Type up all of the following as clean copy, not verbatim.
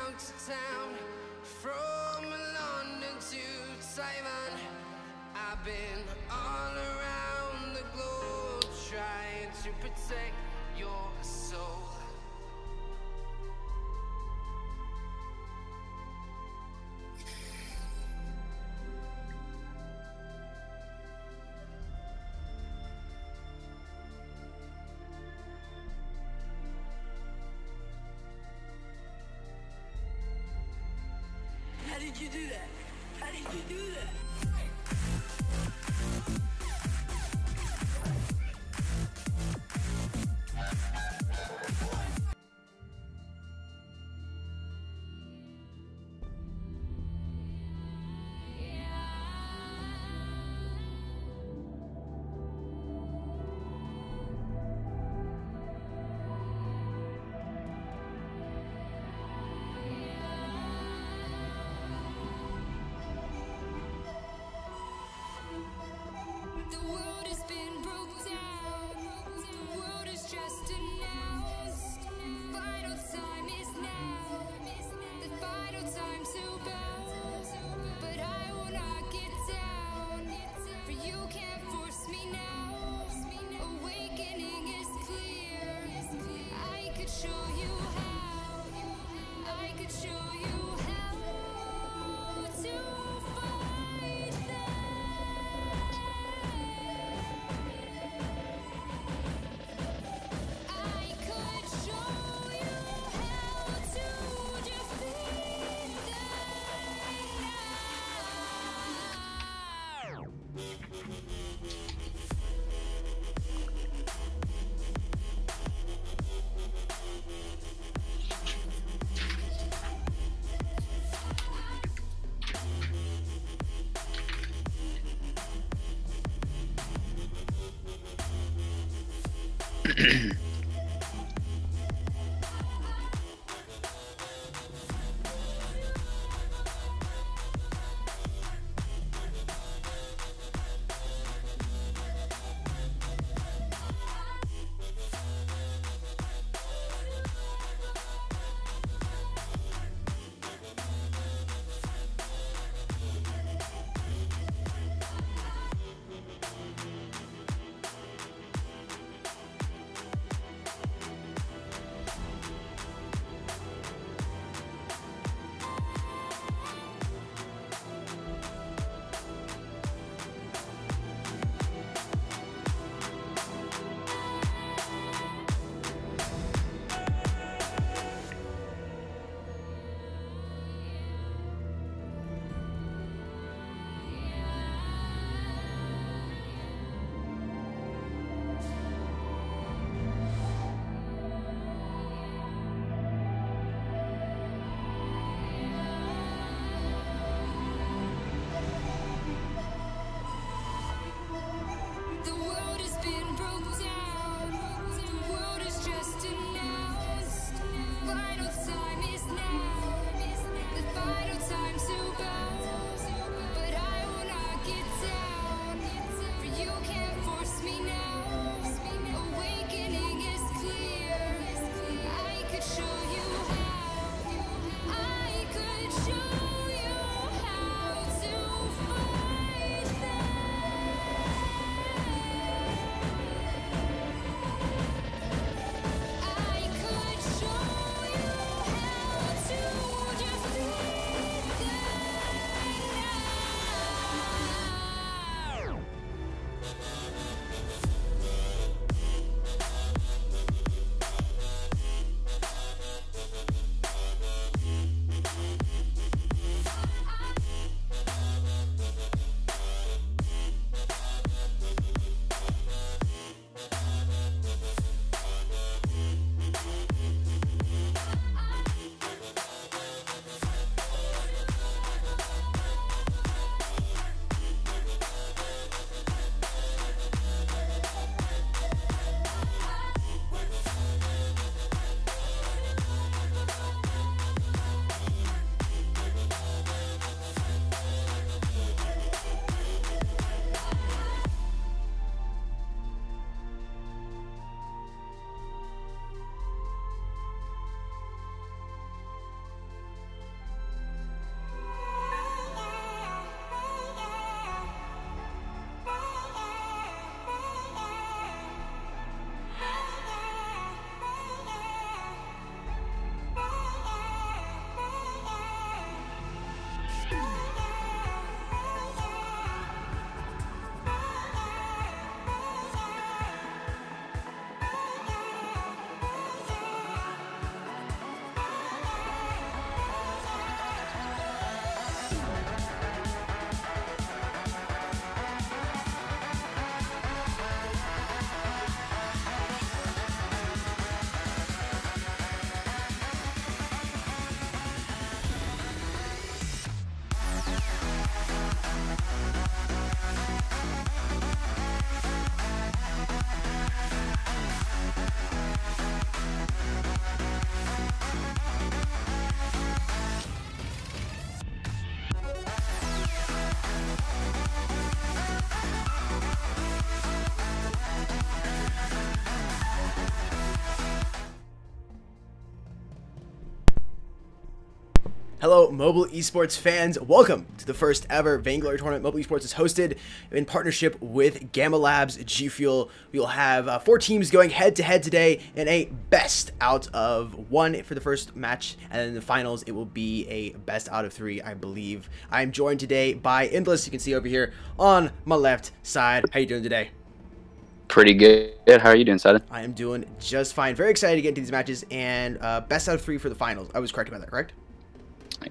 out of town, from London to Taiwan. I've been all around the globe trying to protect your soul. How did you do that? How did you do that? The world has been broke down. The world is just announced. Final time is now. The final time to go. But I will not get down. For you can't force me now. Awakening is clear. I could show you how. I could show you how to fight them. I could show you how to defeat Hello, mobile esports fans. Welcome to the first ever Vainglory tournament. Mobile esports is hosted in partnership with Gamma Labs GFUEL. We will have 4 teams going head to head today in a best out of 1 for the first match, and then in the finals it will be a best out of 3, I believe. I am joined today by Endless. You can see over here on my left side. How you doing today? Pretty good. How are you doing, Sada? I am doing just fine. Very excited to get into these matches, and best out of 3 for the finals. I was correct about that, correct?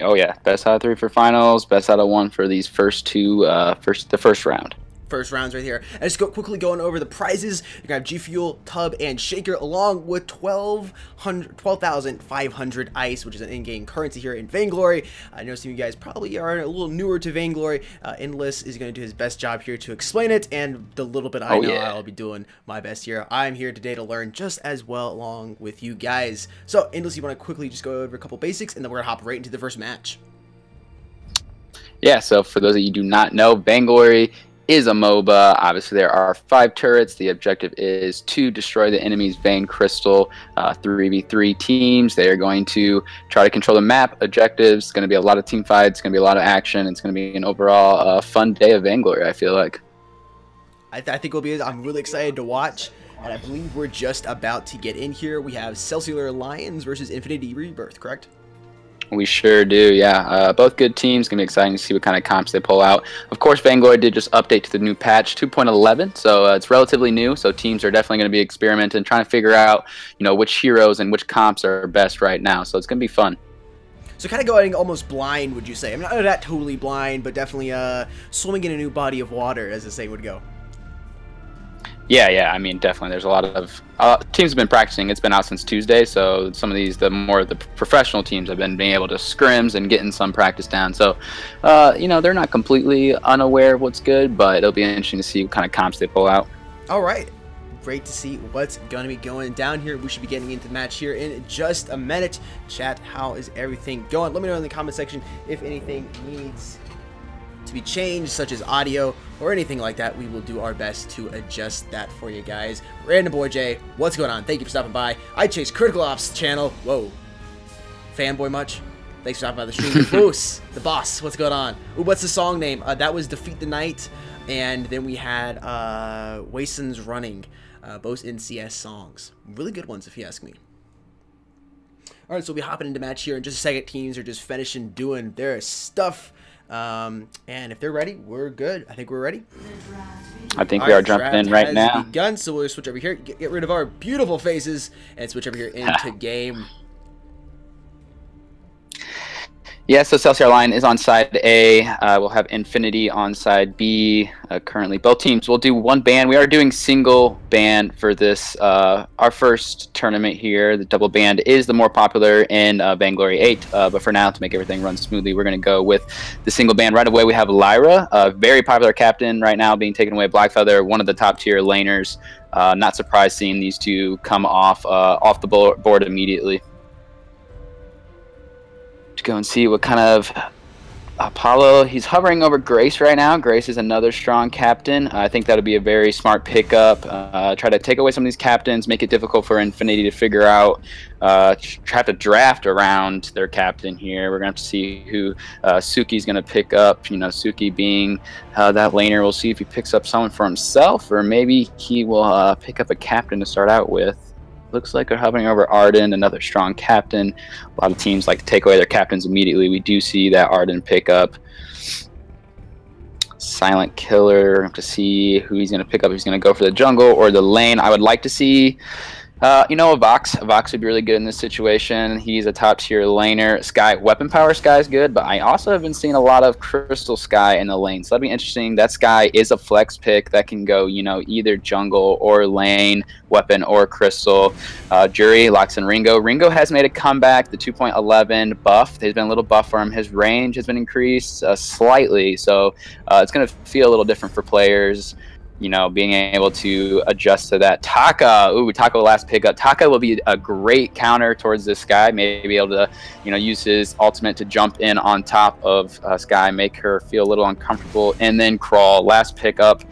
Oh yeah, best out of 3 for finals, best out of 1 for these first 2, the first round. First rounds right here. And just quickly going over the prizes. You're going to have GFUEL, Tub, and Shaker, along with 12,500 ice, which is an in-game currency here in Vainglory. I know some of you guys probably are a little newer to Vainglory. Endless is going to do his best job here to explain it, and the little bit I know, I'll be doing my best here. I'm here today to learn just as well along with you guys. So, Endless, you want to quickly just go over a couple basics, and then we're going to hop right into the first match. Yeah, so for those of you who do not know, Vainglory is a MOBA. Obviously, there are 5 turrets. The objective is to destroy the enemy's Vein Crystal. 3v3 teams. They are going to try to control the map. Objectives. It's going to be a lot of team fights. It's going to be a lot of action. It's going to be an overall fun day of Vainglory, I feel like. I think it'll be. I'm really excited to watch. And I believe we're just about to get in here. We have Cellar Lions versus Infinity Rebirth, correct? We sure do, yeah. Both good teams. Going to be exciting to see what kind of comps they pull out. Of course, Vainglory did just update to the new patch 2.11, so it's relatively new. So teams are definitely going to be experimenting, trying to figure out, which heroes and which comps are best right now. So it's going to be fun. So kind of going almost blind, would you say? I'm not that totally blind, but definitely swimming in a new body of water, as the saying would go. Yeah. I mean, definitely. There's a lot of teams have been practicing. It's been out since Tuesday, so some of these, the professional teams have been being able to scrims and getting some practice down. So, they're not completely unaware of what's good, but it'll be interesting to see what kind of comps they pull out. All right. Great to see what's going to be going down here. We should be getting into the match here in just a minute. Chat, how is everything going? Let me know in the comment section if anything needs to be changed, such as audio or anything like that. We will do our best to adjust that for you guys. Random Boy J, what's going on? Thank you for stopping by. I Chase Critical Ops channel. Whoa. Fanboy much? Thanks for stopping by the stream. Boos, the boss, what's going on? Ooh, what's the song name? That was Defeat the Night. And then we had Wason's Running. Both NCS songs. Really good ones, if you ask me. Alright, so we'll be hopping into match here in just a second. Teams are just finishing doing their stuff. And if they're ready, we're good. I think we're ready. I think we are jumping in right now. Begun, so we'll switch over here, get rid of our beautiful faces, and switch over here into game. Yeah, so Cellar line is on side A. We'll have Infinity on side B. Currently, both teams will do 1 ban. We are doing single ban for this, our first tournament here. The double ban is the more popular in Vainglory 8, but for now, to make everything run smoothly, we're going to go with the single ban. Right away, we have Lyra, a very popular captain right now, being taken away. Blackfeather, one of the top tier laners. Not surprised seeing these two come off the board immediately. To go and see what kind of Apollo. He's hovering over Grace right now. Grace is another strong captain. I think that would be a very smart pickup. Try to take away some of these captains, make it difficult for Infinity to figure out, try to draft around their captain here. We're going to have to see who Suki's going to pick up. Suki being that laner. We'll see if he picks up someone for himself, or maybe he will pick up a captain to start out with. Looks like they're hovering over Arden, another strong captain. A lot of teams like to take away their captains immediately. We do see that Arden pick up Silent Killer. Have to see who he's going to pick up. He's going to go for the jungle or the lane. I would like to see a Vox. A Vox would be really good in this situation. He's a top tier laner. Sky, weapon power Sky is good, but I also have been seeing a lot of Crystal Sky in the lane, so that'd be interesting. That Sky is a flex pick that can go, either jungle or lane, weapon or crystal. Jury locks in Ringo. Ringo has made a comeback. The 2.11 buff, there's been a little buff for him. His range has been increased slightly, so it's going to feel a little different for players. Being able to adjust to that. Taka, Taka last pickup. Taka will be a great counter towards this Sky. Maybe able to, use his ultimate to jump in on top of Sky, make her feel a little uncomfortable, and then Crawl. Last pickup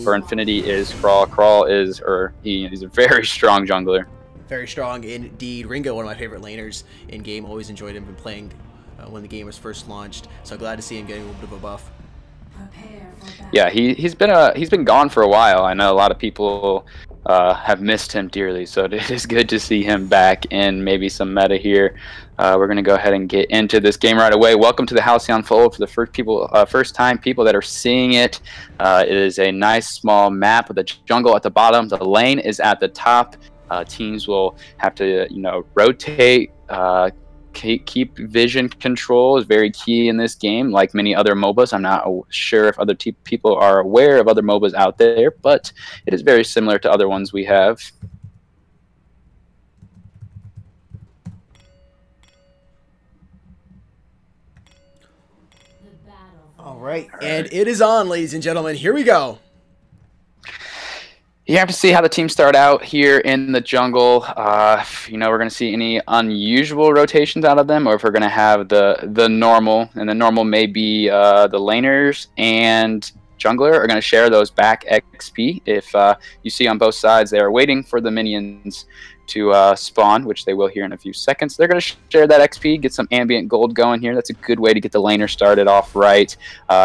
for Infinity is Crawl. Crawl is, he's a very strong jungler. Very strong indeed. Ringo, one of my favorite laners in game. Always enjoyed him. Been playing when the game was first launched. So glad to see him getting a little bit of a buff. Yeah, he's been gone for a while. I know a lot of people have missed him dearly, so it is good to see him back in maybe some meta here. We're gonna go ahead and get into this game right away. Welcome to the Halcyon Fold for the first time people that are seeing it. It is a nice small map with a jungle at the bottom. The lane is at the top. Teams will have to rotate. Keep vision control is very key in this game, like many other MOBAs. I'm not sure if other people are aware of other MOBAs out there, but it is very similar to other ones we have. All right, and it is on, ladies and gentlemen. Here we go. You have to see how the teams start out here in the jungle. We're going to see any unusual rotations out of them, or if we're going to have the normal, and the normal may be the laners and jungler are going to share those back XP. If you see on both sides, they are waiting for the minions to spawn, which they will here in a few seconds. They're going to share that XP, get some ambient gold going here. That's a good way to get the laner started off right.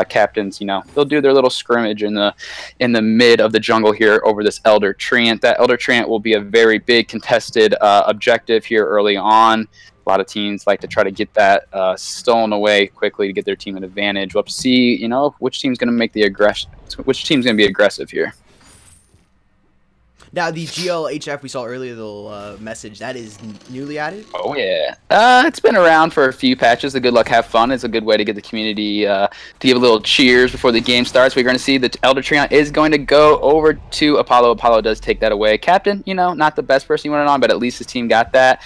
Captains, they'll do their little scrimmage in the mid of the jungle here over this Elder Treant. That Elder Treant will be a very big contested objective here early on. A lot of teams like to try to get that stolen away quickly to get their team an advantage. We'll have to see, which team's going to make the aggression, which team's going to be aggressive here. Now, the GLHF we saw earlier, the message, that is newly added? Oh, yeah. It's been around for a few patches. The Good Luck, Have Fun is a good way to get the community to give a little cheers before the game starts. We're going to see that Elder Treant is going to go over to Apollo. Apollo does take that away. Captain, not the best person you wanted on, but at least his team got that.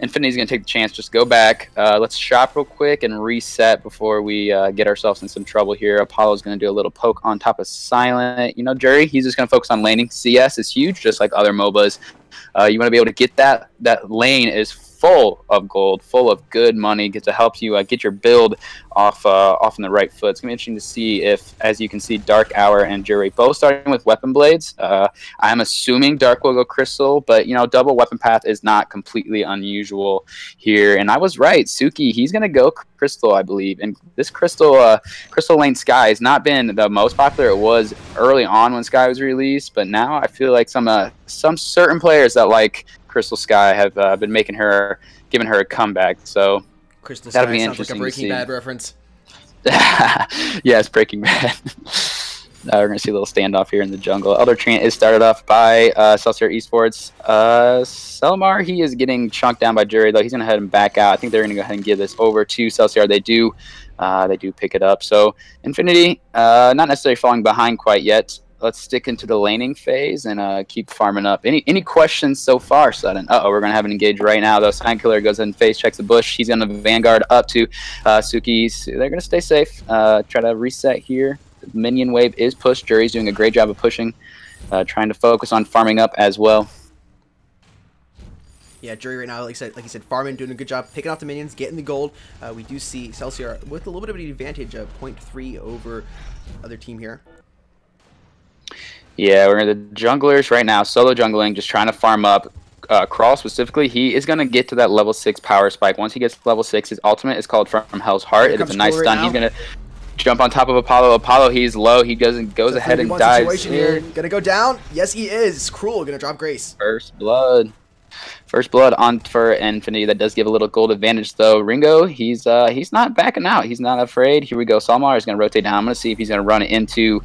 Infinity's going to take the chance. Just go back. Let's shop real quick and reset before we get ourselves in some trouble here. Apollo's going to do a little poke on top of Silent. Jerry, he's just going to focus on laning. CS is huge, just like other MOBAs. You want to be able to get that lane is full of gold, full of good money, get to help you get your build off on the right foot. It's gonna be interesting to see if, as you can see, Dark Hour and Jury both starting with weapon blades. I'm assuming Dark will go Crystal, but double weapon path is not completely unusual here. And I was right, Suki, he's gonna go Crystal, I believe. And this Crystal lane Sky has not been the most popular. It was early on when Sky was released, but now I feel like some certain players that like Crystal Sky have been giving her a comeback. So Crystal that'll Sky be sounds like a interesting Breaking Bad reference. Yes, Breaking Bad. We're going to see a little standoff here in the jungle. Elder Treant is started off by Cellar Esports. Selmar, he is getting chunked down by Jury, though. He's going to head and back out. I think they're going to go ahead and give this over to Cellar. They do pick it up. So Infinity, not necessarily falling behind quite yet. Let's stick into the laning phase and keep farming up. Any questions so far, Sudden? We're going to have an engage right now, though. Sign Killer goes in and phase checks the bush. He's going to Vanguard up to Suki. They're going to stay safe. Try to reset here. The minion wave is pushed. Jury's doing a great job of pushing. Trying to focus on farming up as well. Yeah, Jury right now, like you said, farming, doing a good job, picking off the minions, getting the gold. We do see Celsior with a little bit of an advantage of 0.3 over other team here. Yeah, we're in the junglers right now, solo jungling, just trying to farm up. Crawl specifically, he is going to get to that level 6 power spike. Once he gets to level 6, his ultimate is called From Hell's Heart. It is a nice stun. He's going to jump on top of Apollo. Apollo, he's low. He goes ahead and dives here. Gonna go down. Yes, he is. Cruel. Gonna drop Grace. First blood. First blood on for Infinity. That does give a little gold advantage, though. Ringo, he's not backing out. He's not afraid. Here we go. Salmar is going to rotate down. I'm going to see if he's going to run into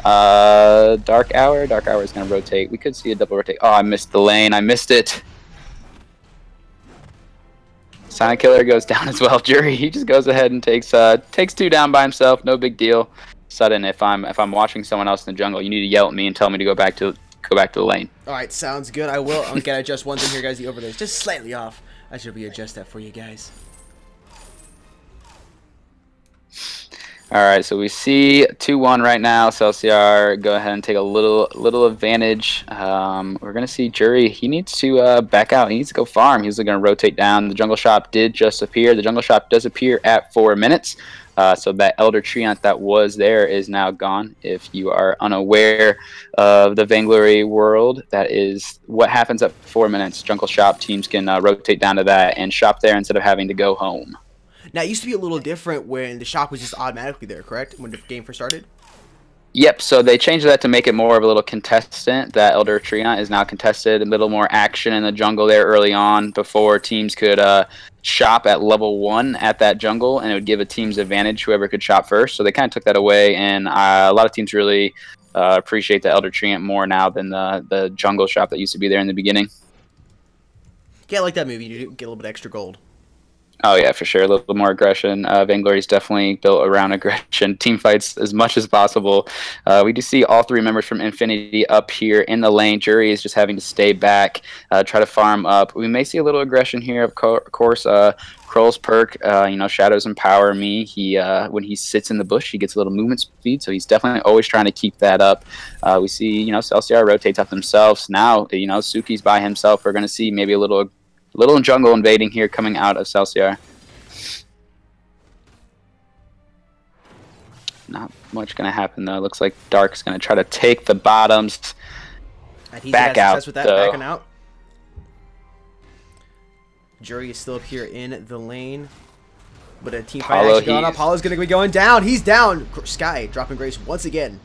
Dark Hour. Dark Hour is going to rotate. We could see a double rotate. Oh, I missed the lane. I missed it. Silent Killer goes down as well. Jury, he just goes ahead and takes 2 down by himself. No big deal. Sudden, if I'm watching someone else in the jungle, you need to yell at me and tell me to go back to the lane. All right, sounds good. I will. I'm gonna adjust one thing here, guys. The overlay is just slightly off. I should readjust that for you guys. All right, so we see 2-1 right now. Celsior, go ahead and take a little advantage. We're gonna see Jury. He needs to back out. He needs to go farm. He's gonna rotate down. The jungle shop did just appear. The jungle shop does appear at 4 minutes. So that Elder Treant that was there is now gone. If you are unaware of the Vainglory world, that is what happens at 4 minutes. Jungle shop teams can rotate down to that and shop there instead of having to go home. Now, it used to be a little different when the shock was just automatically there, correct? When the game first started? Yep, so they changed that to make it more of a little contestant. That Elder Treant is now contested, a little more action in the jungle there early on before teams could shop at level 1 at that jungle, and it would give a team's advantage whoever could shop first. So they kind of took that away, and a lot of teams really appreciate the Elder Treant more now than the jungle shop that used to be there in the beginning. Yeah, I like that movie. You get a little bit extra gold. Oh, yeah, for sure. A little more aggression. Vainglory is definitely built around aggression. Team fights as much as possible. We do see all 3 members from Infinity up here in the lane. Jury is just having to stay back, try to farm up. We may see a little aggression here, of course. Kroll's perk, Shadows Empower Me. When he sits in the bush, he gets a little movement speed, so he's definitely always trying to keep that up. We see, Cellar rotates up themselves. Now, Suki's by himself. We're going to see maybe a little jungle invading here coming out of Celsior. Not much going to happen, though. Looks like Dark's going to try to take the bottoms. And he's back out. With that, backing out. Jury is still up here in the lane. But a team fight actually going up. Apollo's going to be going down. He's down. Sky dropping Grace once again.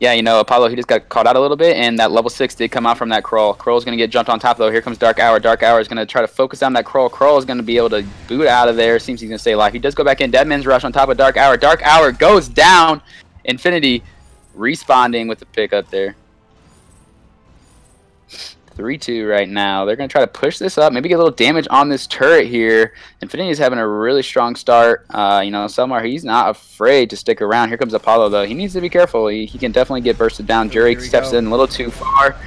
Yeah, Apollo, he just got caught out a little bit, and that level 6 did come out from that Kroll. Kroll's going to get jumped on top, though. Here comes Dark Hour. Dark Hour is going to try to focus on that Kroll. Kroll is going to be able to boot out of there. Seems he's going to stay alive. He does go back in. Deadman's Rush on top of Dark Hour. Dark Hour goes down. Infinity responding with the pick up there. 3-2 right now. They're going to try to push this up, maybe get a little damage on this turret here. Infinity is having a really strong start. Selmar, he's not afraid to stick around. Here comes Apollo, though. He needs to be careful. He can definitely get bursted down. Jury steps in a little too far.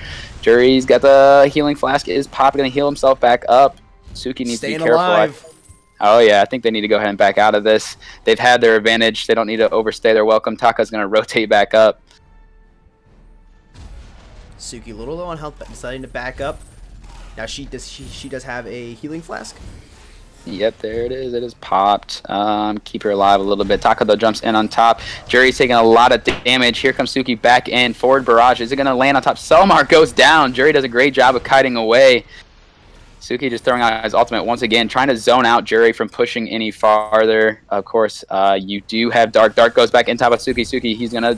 Jury's got the healing flask. Is Pop going to heal himself back up? Suki needs to be careful. Alive. Oh, yeah, I think they need to go ahead and back out of this. They've had their advantage. They don't need to overstay their welcome. Taka's going to rotate back up. Suki a little low on health, but deciding to back up. Now she does have a healing flask. Yep, there it is. It is popped. Keep her alive a little bit. Taka, though, jumps in on top. Jury's taking a lot of damage. Here comes Suki back in. Forward barrage. Is it going to land on top? Selmar goes down. Jury does a great job of kiting away. Suki just throwing out his ultimate once again, trying to zone out Jury from pushing any farther. Of course, you do have Dark. Dark goes back in top of Suki. Suki, he's going to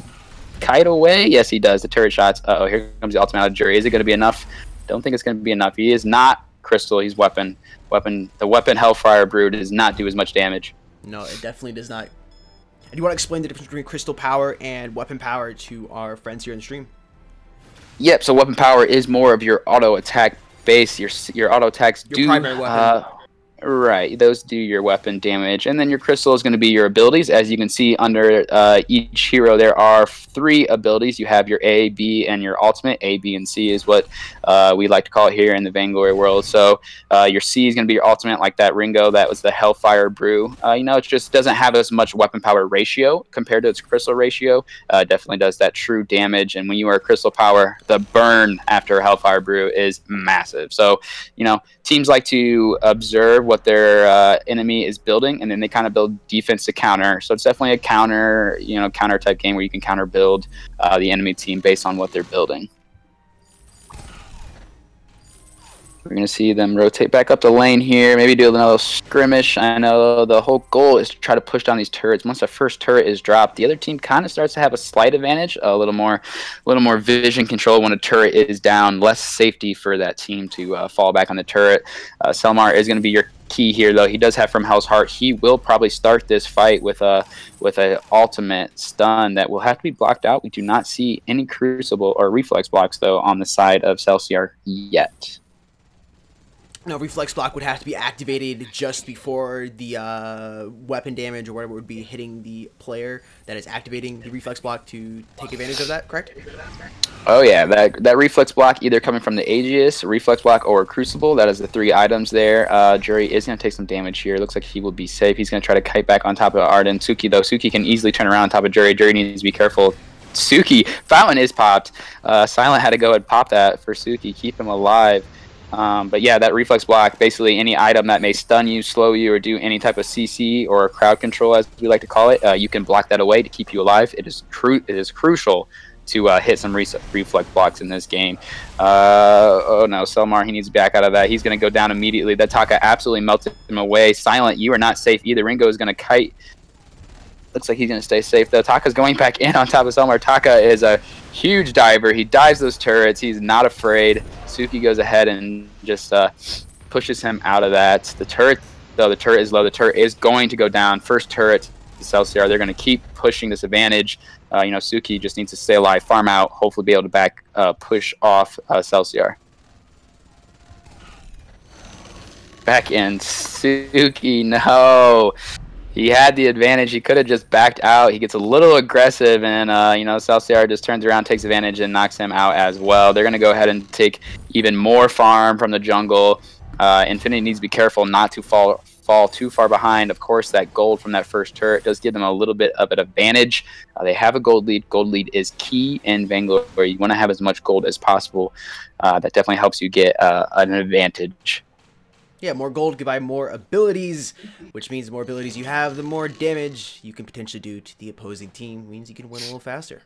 kite away. Yes, he does. The turret shots. Uh-oh, here comes the ultimate out of Jury. Is it going to be enough? Don't think it's going to be enough. He is not Crystal. He's weapon. The weapon Hellfire Brew does not do as much damage. No, it definitely does not. And you want to explain the difference between Crystal Power and Weapon Power to our friends here in the stream? Yep, so Weapon Power is more of your auto attack base. Your auto attacks your primary weapon. Right, those do your weapon damage, and then your crystal is going to be your abilities. As you can see under each hero, there are 3 abilities. You have your A, B, and your ultimate. A, B, and C is what we like to call it here in the Vainglory world. So your C is going to be your ultimate, like that Ringo. That was the Hellfire Brew. It just doesn't have as much weapon power ratio compared to its crystal ratio. Definitely does that true damage, and when you are crystal power, the burn after Hellfire Brew is massive. So, teams like to observe what their enemy is building, and then they kind of build defense to counter. So it's definitely a counter type game where you can counter build the enemy team based on what they're building. We're going to see them rotate back up the lane here, maybe do another skirmish. I know the whole goal is to try to push down these turrets. Once the first turret is dropped, the other team kind of starts to have a slight advantage, a little more vision control when a turret is down, less safety for that team to fall back on the turret. Selmar is going to be your key here, though. He does have From Hell's Heart. He will probably start this fight with a ultimate stun that will have to be blocked out. We do not see any crucible or reflex blocks, though, on the side of Celsior yet. No, reflex block would have to be activated just before the weapon damage or whatever would be hitting the player that is activating the reflex block to take advantage of that, correct? Oh yeah, that reflex block either coming from the Aegis, reflex block, or Crucible. That is the 3 items there. Jury is going to take some damage here. Looks like he will be safe. He's going to try to kite back on top of Arden. Suki, though. Suki can easily turn around on top of Jury. Jury needs to be careful. Suki, Fountain is popped. Silent had to go and pop that for Suki, keep him alive. But yeah, that reflex block, basically any item that may stun you, slow you, or do any type of CC or crowd control, as we like to call it, you can block that away to keep you alive. It is crucial to hit some reflect blocks in this game. Oh no, Selmar, he needs to back out of that. He's going to go down immediately. That Taka absolutely melted him away. Silent, you are not safe either. Ringo is going to kite. Looks like he's going to stay safe though. Taka's going back in on top of Selmar. Taka is a huge diver. He dives those turrets. He's not afraid. Suki goes ahead and just pushes him out of that. The turret, though, the turret is low. The turret is going to go down. First turret to Celsior. They're going to keep pushing this advantage. You know, Suki just needs to stay alive, farm out, hopefully be able to push off Celsior. Back in. Suki, no. He had the advantage. He could have just backed out. He gets a little aggressive, and, you know, Celsior just turns around, takes advantage, and knocks him out as well. They're going to go ahead and take even more farm from the jungle. Infinity needs to be careful not to fall too far behind. Of course, that gold from that first turret does give them a little bit of an advantage. They have a gold lead. Gold lead is key in Vainglory. You want to have as much gold as possible. That definitely helps you get an advantage. Yeah, more gold can buy more abilities, which means the more abilities you have, the more damage you can potentially do to the opposing team. Means you can win a little faster.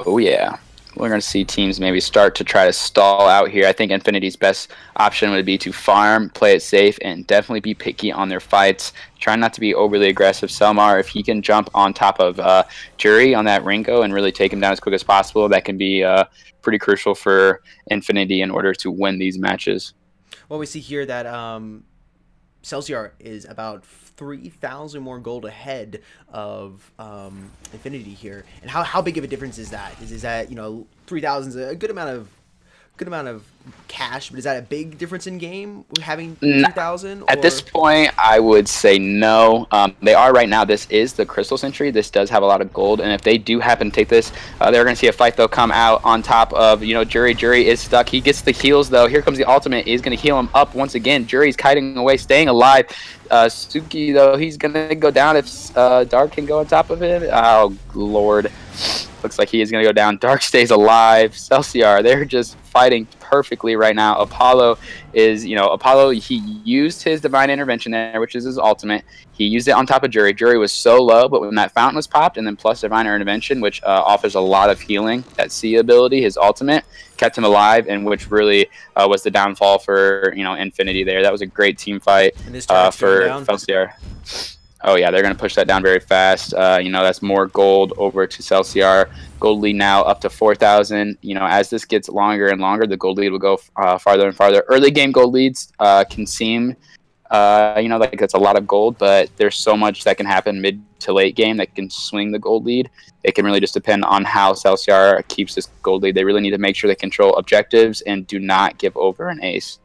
Oh, yeah. We're going to see teams maybe start to try to stall out here. I think Infinity's best option would be to farm, play it safe, and definitely be picky on their fights. Try not to be overly aggressive. Selmar, if he can jump on top of Jury on that Ringo and really take him down as quick as possible, that can be pretty crucial for Infinity in order to win these matches. Well, we see here that Celsior is about 3,000 more gold ahead of Infinity here. And how big of a difference is that? Is that, you know, 3,000 is a good amount of cash, but is that a big difference in game having 3,000? At this point, I would say no. They are right now. This is the Crystal Century. This does have a lot of gold, and if they do happen to take this, they're going to see a fight, though, come out on top of, you know, Jury. Jury is stuck. He gets the heals, though. Here comes the ultimate. He's going to heal him up once again. Jury's kiting away, staying alive. Suki, though, he's going to go down if Dark can go on top of him. Oh, Lord. Looks like he is going to go down. Dark stays alive. Celsior, they're just fighting perfectly right now. Apollo is, you know, Apollo, he used his Divine Intervention there, which is his ultimate. He used it on top of Jury. Jury was so low, but when that fountain was popped, and then plus Divine Intervention, which offers a lot of healing, that C ability, his ultimate, kept him alive, and which really was the downfall for, you know, Infinity there. That was a great team fight for Celsior. Oh, yeah, they're going to push that down very fast. You know, that's more gold over to Celsior. Gold lead now up to 4,000. You know, as this gets longer and longer, the gold lead will go farther and farther. Early game gold leads can seem, you know, like it's a lot of gold, but there's so much that can happen mid to late game that can swing the gold lead. It can really just depend on how Celsior keeps this gold lead. They really need to make sure they control objectives and do not give over an ace.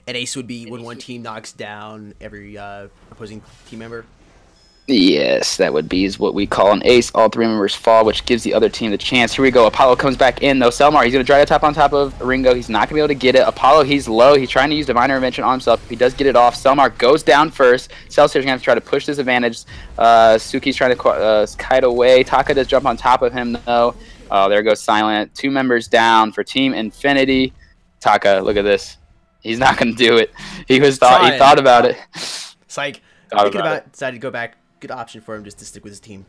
An ace would be when one team knocks down every opposing team member? Yes, that would be what we call an ace. All three members fall, which gives the other team the chance. Here we go. Apollo comes back in, though. Selmar, he's going to try to tap on top of Ringo. He's not going to be able to get it. Apollo, he's low. He's trying to use Divine Intervention on himself. He does get it off. Selmar goes down first. Celsior's going to have to try to push this advantage. Suki's trying to kite away. Taka does jump on top of him, though. There goes Silent. 2 members down for Team Infinity. Taka, look at this. He's not going to do it. He thought about it. Psych. Thinking about it, decided to go back. Good option for him just to stick with his team.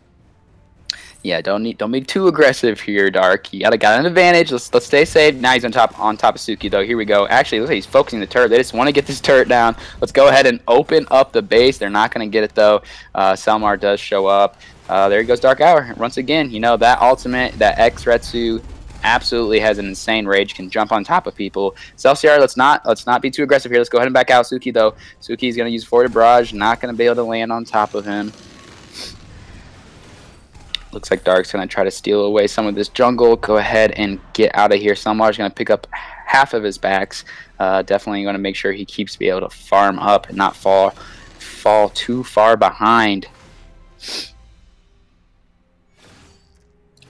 Yeah, don't be too aggressive here, Dark. You got an advantage. Let's stay safe. Now he's on top of Suki, though. Here we go. Actually, looks like he's focusing the turret. They just want to get this turret down. Let's go ahead and open up the base. They're not going to get it, though. Selmar does show up. There he goes, Dark Hour. Once again, you know, that ultimate, that X-Retsu absolutely has an insane rage, can jump on top of people. Celsior, let's not be too aggressive here. Let's go ahead and back out Suki, though. Suki's going to use Forward Barrage, not going to be able to land on top of him. Looks like Dark's going to try to steal away some of this jungle. Go ahead and get out of here. Selmar's going to pick up half of his backs. Definitely going to make sure he keeps being able to farm up and not fall too far behind.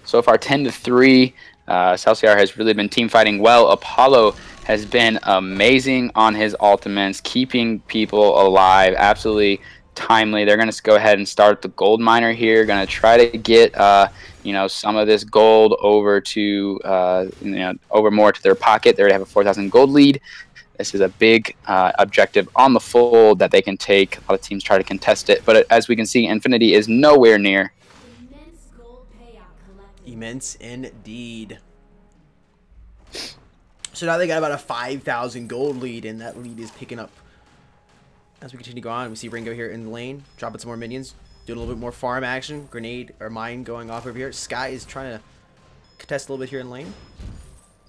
So far, 10-3. Celsior has really been team fighting well. Apollo has been amazing on his ultimates, keeping people alive. Absolutely timely. They're going to go ahead and start the gold miner here. Going to try to get you know, some of this gold over to you know, over more to their pocket. They already have a 4,000 gold lead. This is a big objective on the fold that they can take. A lot of teams try to contest it, but as we can see, Infinity is nowhere near. Immense indeed. So now they got about a 5,000 gold lead, and that lead is picking up as we continue to go on. We see Ringo here in the lane, dropping some more minions, doing a little bit more farm action. Grenade or mine going off over here. Sky is trying to contest a little bit here in lane.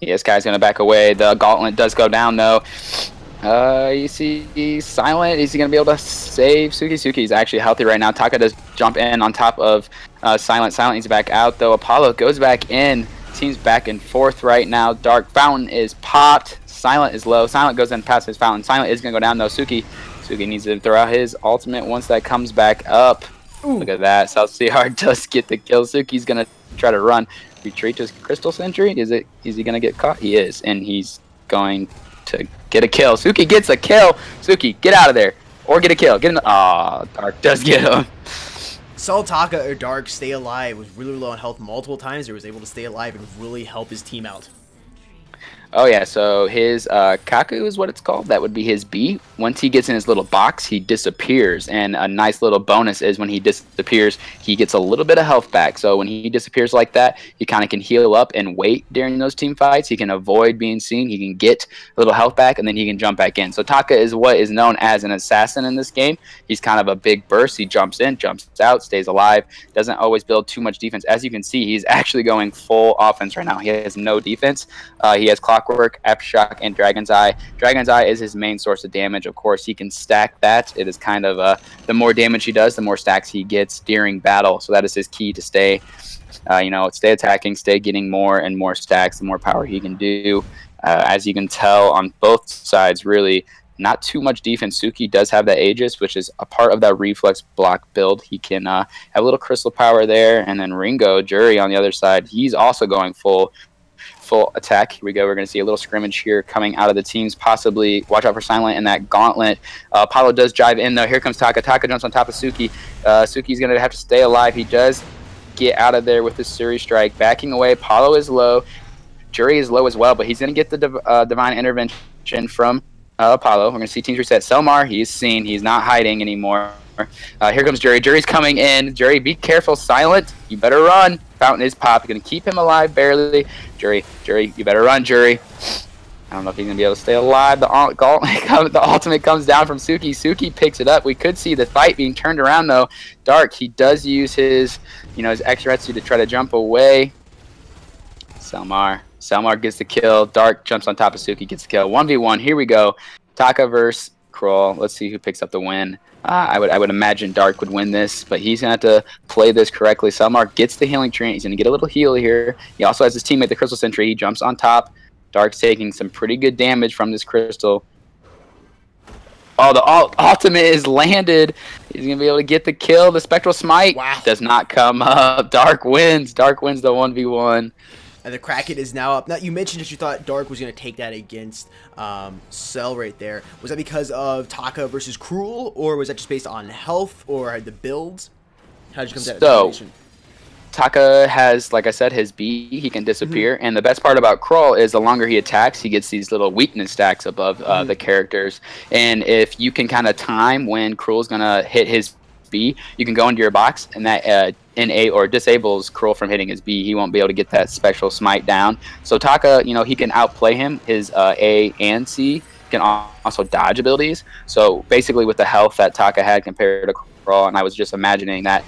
Yeah, Sky's going to back away. The gauntlet does go down, though. You see Silent. Is he going to be able to save Suki? Suki is actually healthy right now. Taka does jump in on top of Silent. Silent needs to back out, though. Apollo goes back in. Team's back and forth right now. Dark Fountain is popped. Silent is low. Silent goes in past his Fountain. Silent is going to go down, though. Suki needs to throw out his ultimate once that comes back up. Ooh. Look at that. South CR does get the kill. Suki's going to try to run. Retreat to his Crystal Sentry. Is he going to get caught? He is. And he's going to get a kill. Suki gets a kill. Suki, get out of there. Or get a kill. Get in the... Aw, Dark does get him. Saw Taka or Dark stay alive, was really low on health multiple times. He was able to stay alive and really help his team out. Oh yeah, so his Kaku is what it's called. That would be his B. Once he gets in his little box, he disappears. And a nice little bonus is when he disappears, he gets a little bit of health back. So when he disappears like that, he kind of can heal up and wait during those team fights. He can avoid being seen. He can get a little health back, and then he can jump back in. So Taka is what is known as an assassin in this game. He's kind of a big burst. He jumps in, jumps out, stays alive. Doesn't always build too much defense. As you can see, he's actually going full offense right now. He has no defense. He has Clockwork, Aftershock, and Dragon's Eye. Dragon's Eye is his main source of damage. Of course, he can stack that. It is kind of the more damage he does, the more stacks he gets during battle. So that is his key to stay, stay attacking, stay getting more and more stacks, the more power he can do. As you can tell on both sides, really, not too much defense. Suki does have that Aegis, which is a part of that reflex block build. He can have a little crystal power there. And then Ringo, Jury on the other side, he's also going full attack. Here we go. We're going to see a little scrimmage here coming out of the teams. Possibly watch out for Silent and that gauntlet. Apollo does drive in, though. Here comes Taka. Taka jumps on top of Suki. Suki's going to have to stay alive. He does get out of there with the Suri Strike. Backing away. Apollo is low. Jury is low as well, but he's going to get the Divine Intervention from Apollo. We're going to see teams reset. Selmar, he's seen. He's not hiding anymore. Here comes Jury. Jury's coming in. Jury, be careful. Silent, you better run. Fountain is popped. Going to keep him alive barely. Jury, you better run, Jury. I don't know if he's going to be able to stay alive. The ultimate comes down from Suki. Suki picks it up. We could see the fight being turned around, though. Dark, he does use his extra Etsu to try to jump away. Selmar gets the kill. Dark jumps on top of Suki, gets the kill. 1v1. Here we go. Taka versus Kroll. Let's see who picks up the win. I would imagine Dark would win this, but he's going to have to play this correctly. Selmar gets the healing tree. He's going to get a little heal here. He also has his teammate, the Crystal Sentry. He jumps on top. Dark's taking some pretty good damage from this crystal. Oh, the ultimate is landed. He's going to be able to get the kill. The Spectral Smite does not come up. Dark wins. Dark wins the 1v1. And the Kraken is now up. Now, you mentioned that you thought Dark was going to take that against Cell right there. Was that because of Taka versus Cruel, or was that just based on health or the builds? How did you come to that determination? Taka has, like I said, his B. He can disappear. And the best part about Crawl is the longer he attacks, he gets these little weakness stacks above the characters. And if you can kind of time when Cruel's going to hit his B, you can go into your box, and that NA or disables Cruel from hitting his B. He won't be able to get that special smite down. So Taka, he can outplay him. His A and C can also dodge abilities. So basically with the health that Taka had compared to Cruel, and I was just imagining that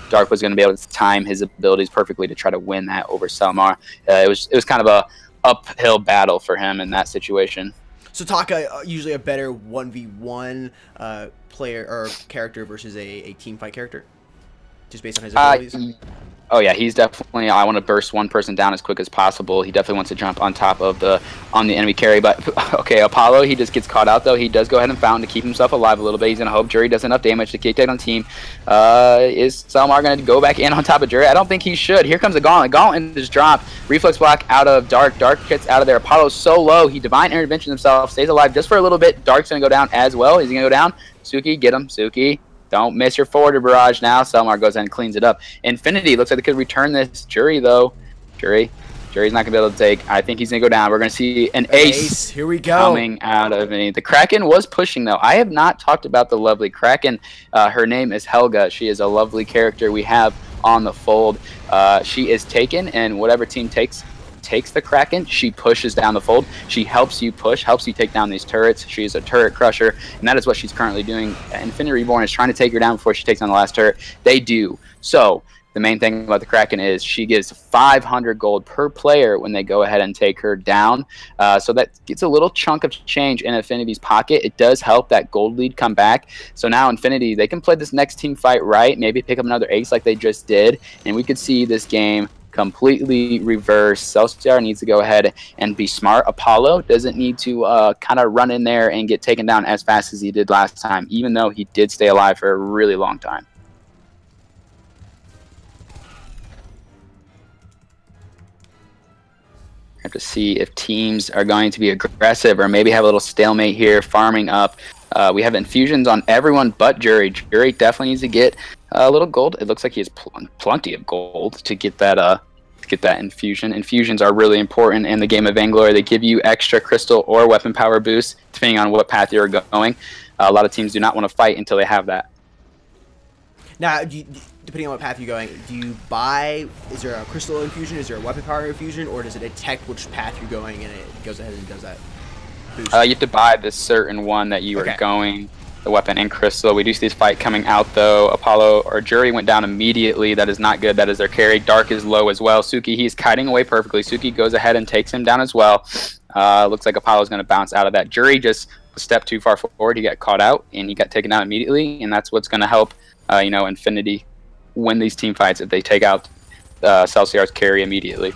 Dark was going to be able to time his abilities perfectly to try to win that over Selmar. It was kind of a uphill battle for him in that situation. So Taka usually a better 1v1 player or character versus a team fight character, just based on his abilities. Oh yeah, he's definitely. I want to burst one person down as quick as possible. He definitely wants to jump on top of the enemy carry. But okay, Apollo, he just gets caught out though. He does go ahead and Fountain to keep himself alive a little bit. He's gonna hope Jury does enough damage to kick that on team. Is Selmar gonna go back in on top of Jury? I don't think he should. Here comes a Gauntlet. Gauntlet just dropped. Reflex block out of Dark. Dark gets out of there. Apollo's so low. He Divine Intervention himself. Stays alive just for a little bit. Dark's gonna go down as well. Is he gonna go down? Suki, get him. Suki. Don't miss your forward barrage now. Selmar goes in and cleans it up. Infinity looks like they could return this. Jury, though. Jury's not going to be able to take. I think he's going to go down. We're going to see an ace. Here we go. Coming out of me. The Kraken was pushing, though. I have not talked about the lovely Kraken. Her name is Helga. She is a lovely character we have on the fold. She is taken, and whatever team takes the Kraken, she pushes down the fold. She helps you push, helps you take down these turrets. She is a turret crusher, and that is what she's currently doing. Infinity Reborn is trying to take her down before she takes down the last turret. They do. So the main thing about the Kraken is she gives 500 gold per player when they go ahead and take her down. So that gets a little chunk of change in Infinity's pocket. It does help that gold lead come back. So now Infinity, they can play this next team fight right, maybe pick up another ace like they just did, and we could see this game completely reverse. Cellar needs to go ahead and be smart. Apollo doesn't need to kind of run in there and get taken down as fast as he did last time, even though he did stay alive for a really long time. Have to see if teams are going to be aggressive or maybe have a little stalemate here, farming up. We have infusions on everyone but Jury. Jury definitely needs to get a little gold. It looks like he has plenty of gold to get that infusion. Infusions are really important in the game of Vainglory. They give you extra crystal or weapon power boost depending on what path you're going. A lot of teams do not want to fight until they have that. Now, depending on what path you're going, do you buy, is there a crystal infusion, is there a weapon power infusion, or does it detect which path you're going and it goes ahead and does that boost? You have to buy this certain one that you are going, the weapon and crystal. We do see this fight coming out though. Apollo or Jury went down immediately. That is not good. That is their carry. Dark is low as well. Suki, he's kiting away perfectly. Suki goes ahead and takes him down as well. Looks like Apollo's going to bounce out of that. Jury just a step too far forward. He got caught out and he got taken out immediately, and that's what's going to help Infinity win these team fights if they take out Cellar's carry immediately.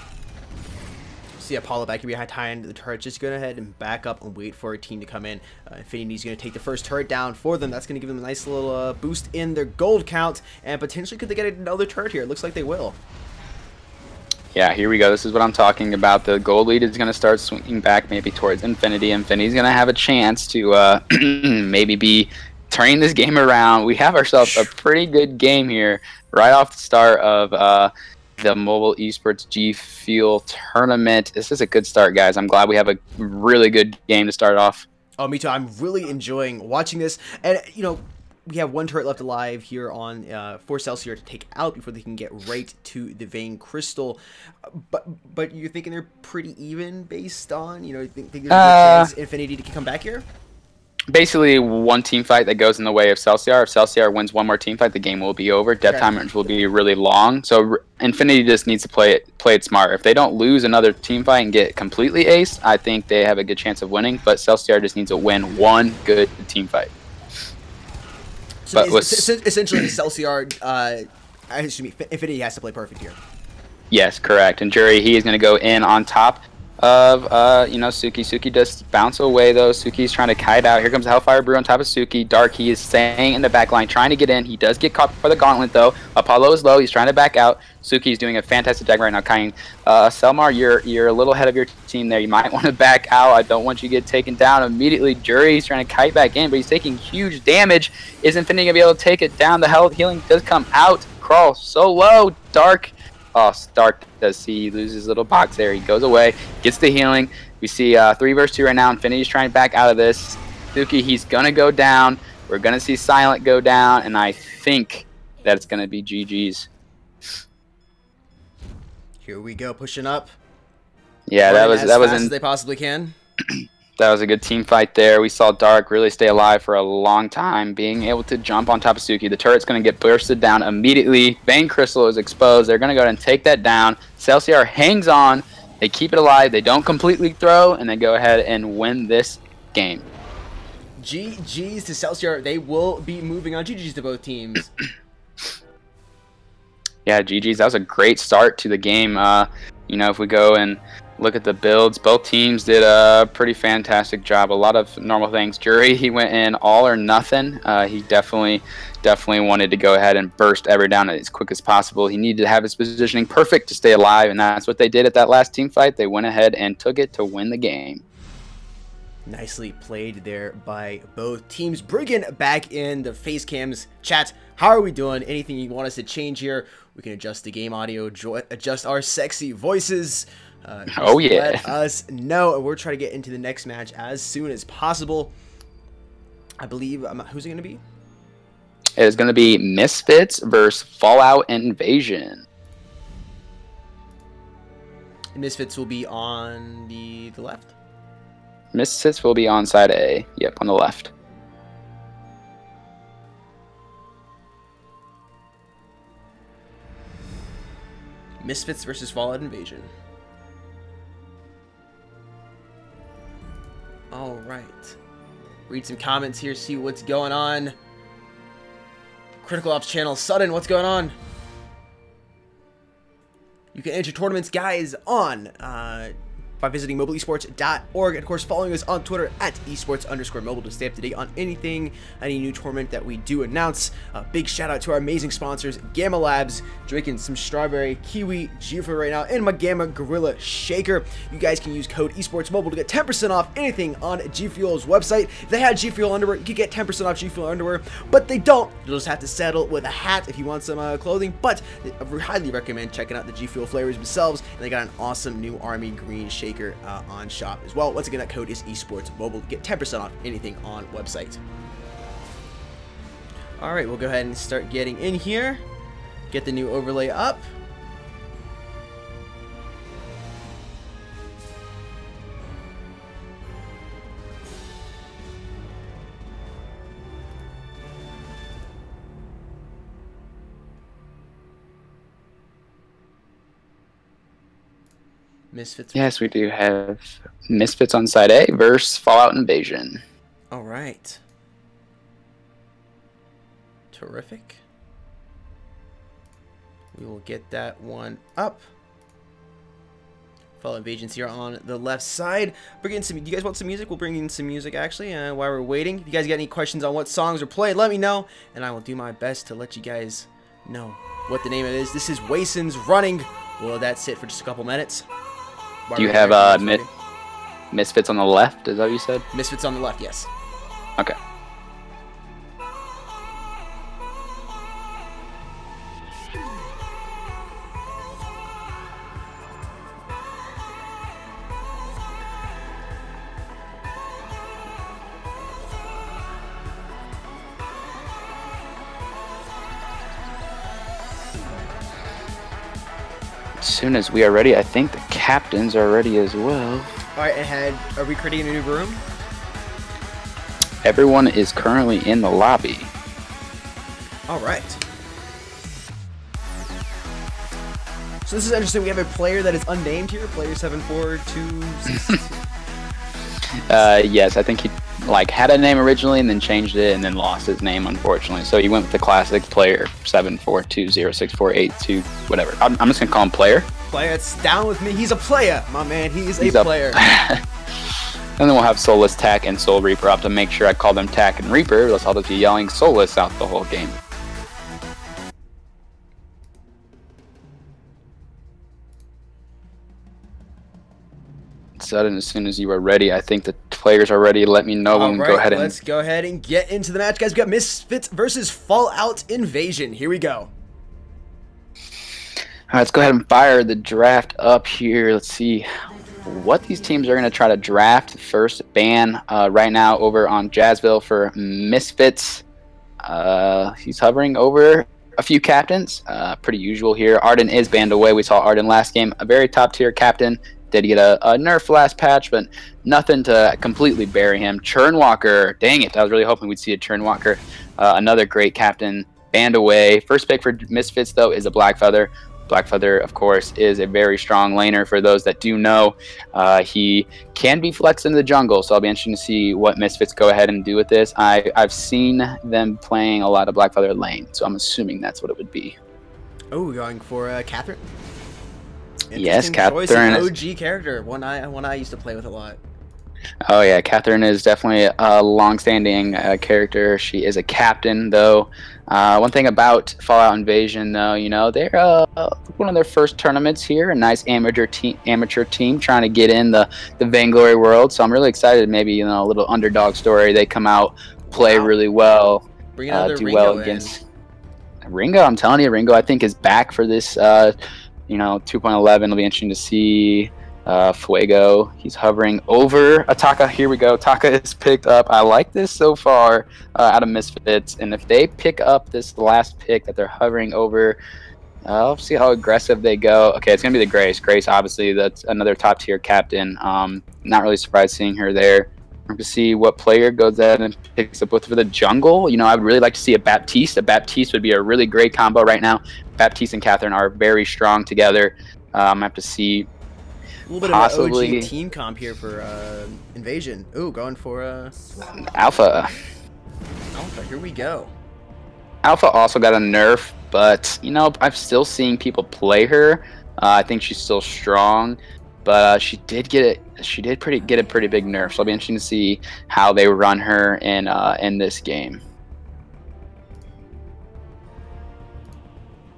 See Apollo back behind the turret. Just go ahead and back up and wait for a team to come in. Infinity's going to take the first turret down for them. That's going to give them a nice little boost in their gold count, and potentially could they get another turret here? It looks like they will. Yeah, here we go. This is what I'm talking about. The gold lead is going to start swinging back maybe towards Infinity. Infinity's going to have a chance to maybe be turning this game around. We have ourselves a pretty good game here right off the start of the Mobile Esports GFUEL tournament. This is a good start, guys. I'm glad we have a really good game to start off. Oh, me too. I'm really enjoying watching this. And, we have one turret left alive here on for Cellar to take out before they can get right to the Vein Crystal. But you're thinking they're pretty even based on, think there's a good chance Infinity to come back here? Basically, one team fight that goes in the way of Cellar. If Cellar wins one more team fight, the game will be over. Death timers will be really long. So Infinity just needs to play it smart. If they don't lose another team fight and get completely ace, I think they have a good chance of winning. But Cellar just needs to win one good team fight. So essentially, Cellar, Infinity has to play perfect here. Yes, correct. And Jury, he is going to go in on top of Suki. Suki does bounce away though. Suki's trying to kite out. Here comes Hellfire Brew on top of Suki. Dark, he is staying in the back line, trying to get in. He does get caught for the gauntlet though. Apollo is low. He's trying to back out. Suki's doing a fantastic job right now, kiting. Selmar, you're a little ahead of your team there. You might want to back out. I don't want you to get taken down immediately. Jury's trying to kite back in, but he's taking huge damage. Is Infinity gonna be able to take it down? The health healing does come out. Crawl so low. Dark. Oh, Stark does see, he loses his little box there. He goes away, gets the healing. We see 3 versus 2 right now. Infinity's trying to back out of this. Suki, he's going to go down. We're going to see Silent go down, and I think that it's going to be GG's. Here we go, pushing up. Yeah, that was as they possibly can. That was a good team fight there. We saw Dark really stay alive for a long time, being able to jump on top of Suki. The turret's going to get bursted down immediately. Vein Crystal is exposed. They're going to go ahead and take that down. Cellar hangs on. They keep it alive. They don't completely throw, and they go ahead and win this game. GG's to Cellar. They will be moving on. GG's to both teams. Yeah, GG's. That was a great start to the game. If we go and look at the builds, both teams did a pretty fantastic job. A lot of normal things. Jury, he went in all or nothing. He definitely wanted to go ahead and burst ever down as quick as possible. He needed to have his positioning perfect to stay alive, and that's what they did at that last team fight. They went ahead and took it to win the game. Nicely played there by both teams. Bringing back in the face cams. Chat, how are we doing? Anything you want us to change here? We can adjust the game audio, adjust our sexy voices. Oh yeah. Let us know, and we're trying to get into the next match as soon as possible. I believe, who's it going to be? It is going to be Misfits versus Fallout Invasion. Misfits will be on the left. Misfits will be on side A. Yep, on the left. Misfits versus Fallout Invasion. All right. Read some comments here, see what's going on. Critical Ops channel, Sudden, what's going on? You can enter tournaments, guys, on by visiting mobileesports.org. And, of course, following us on Twitter at esports_mobile to stay up to date on anything, any new tournament that we do announce. Big shout out to our amazing sponsors, Gamma Labs, drinking some strawberry kiwi GFUEL right now, and my Gamma Gorilla Shaker. You guys can use code esportsmobile to get 10% off anything on GFUEL's website. If they had GFUEL underwear, you could get 10% off GFUEL underwear, but they don't. You'll just have to settle with a hat if you want some clothing, but I highly recommend checking out the GFUEL flavors themselves, and they got an awesome new Army Green Shaker on shop as well. Once again, that code is esportsmobile to get 10% off anything on website. All right, we'll go ahead and start getting in here. Get the new overlay up. Misfits. Yes, we do have Misfits on side A versus Fallout Invasion. All right. Terrific. We will get that one up. Fallout Invasion's here on the left side. Bring in some. Do you guys want some music? We'll bring in some music actually while we're waiting. If you guys got any questions on what songs are played, let me know, and I will do my best to let you guys know what the name of it is. This is Wason's Running. Well, that's it for just a couple minutes. Do you have Misfits on the left? Is that what you said? Misfits on the left, yes. Okay. As soon as we are ready, I think the captains are ready as well. All right, ahead. Are we creating a new room? Everyone is currently in the lobby. All right. So this is interesting. We have a player that is unnamed here. Player 74262. Yes, I think he had a name originally and then changed it and then lost his name, unfortunately. So he went with the classic player 742064882, whatever. I'm just gonna call him player. Player, it's down with me. He's a player, my man. He's a player. And then we'll have Soulless, Tack, and Soul Reaper. I'll have to make sure I call them Tack and Reaper, else I'll just be yelling Soulless out the whole game. Sudden, as soon as you are ready, I think the players are ready. Let me know when we go ahead and let's go ahead and get into the match, guys. We got Misfits versus Fallout Invasion. Here we go. All right, let's go ahead and fire the draft up here. Let's see what these teams are going to try to draft. First ban right now over on Jazzville for Misfits. He's hovering over a few captains. Pretty usual here. Arden is banned away. We saw Arden last game. A very top tier captain. Did get a nerf last patch, but nothing to completely bury him. Churnwalker, dang it. I was really hoping we'd see a Churnwalker. Another great captain, banned away. First pick for Misfits, though, is a Blackfeather. Blackfeather, of course, is a very strong laner. For those that do know, he can be flexed in the jungle, so I'll be interested to see what Misfits go ahead and do with this. I've seen them playing a lot of Blackfeather lane, so I'm assuming that's what it would be. Oh, going for Catherine? Yes, Catherine is an OG character. One I used to play with a lot. Oh yeah, Catherine is definitely a long-standing character. She is a captain, though. One thing about Fallout Invasion, though, you know, they're one of their first tournaments here. A nice amateur team trying to get in the Vainglory world. So I'm really excited. Maybe, you know, a little underdog story. They come out, play really well, Bring another do Ringo well against Ringo. I'm telling you, Ringo, I think is back for this. You know, 2.11. It'll be interesting to see Fuego, he's hovering over Ataka. Here we go. Taka is picked up. I like this so far out of Misfits. And if they pick up this last pick that they're hovering over, I'll see how aggressive they go. Okay, it's going to be the Grace. Grace, obviously, that's another top-tier captain. Not really surprised seeing her there. We're going to see what player goes ahead and picks up with for the jungle. You know, I would really like to see a Baptiste. A Baptiste would be a really great combo right now. Baptiste and Catherine are very strong together. I have to see. A little bit of an OG team comp here for Invasion. Ooh, going for Alpha. Alpha, here we go. Alpha also got a nerf, but, you know, I'm still seeing people play her. I think she's still strong, but she did get a pretty big nerf. So it'll be interesting to see how they run her in this game.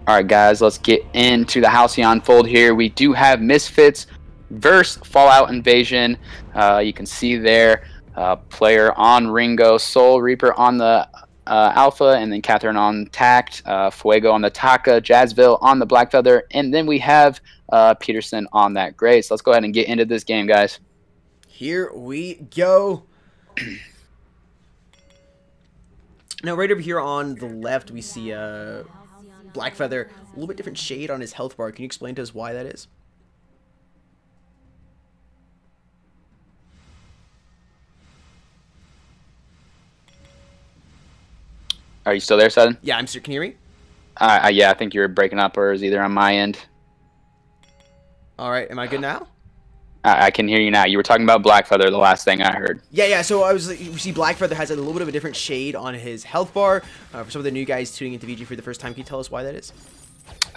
All right, guys, let's get into the Halcyon fold here. We do have Misfits versus Fallout Invasion. You can see there, player on Ringo, Soul Reaper on the Alpha, and then Catherine on Tact, Fuego on the Taka, GFUEL on the Black Feather, and then we have Peterson on that Grace. Let's go ahead and get into this game, guys. Here we go. Now, right over here on the left, we see Black Feather, a little bit different shade on his health bar. Can you explain to us why that is? Are you still there, Sutton? Yeah, I'm still. Can you hear me? Yeah, I think you were breaking up, or is either on my end. All right, am I good now? I can hear you now. You were talking about Black Feather, the last thing I heard. Yeah. So I was. You see, Black Feather has a little bit of a different shade on his health bar. For some of the new guys tuning into VG for the first time, can you tell us why that is?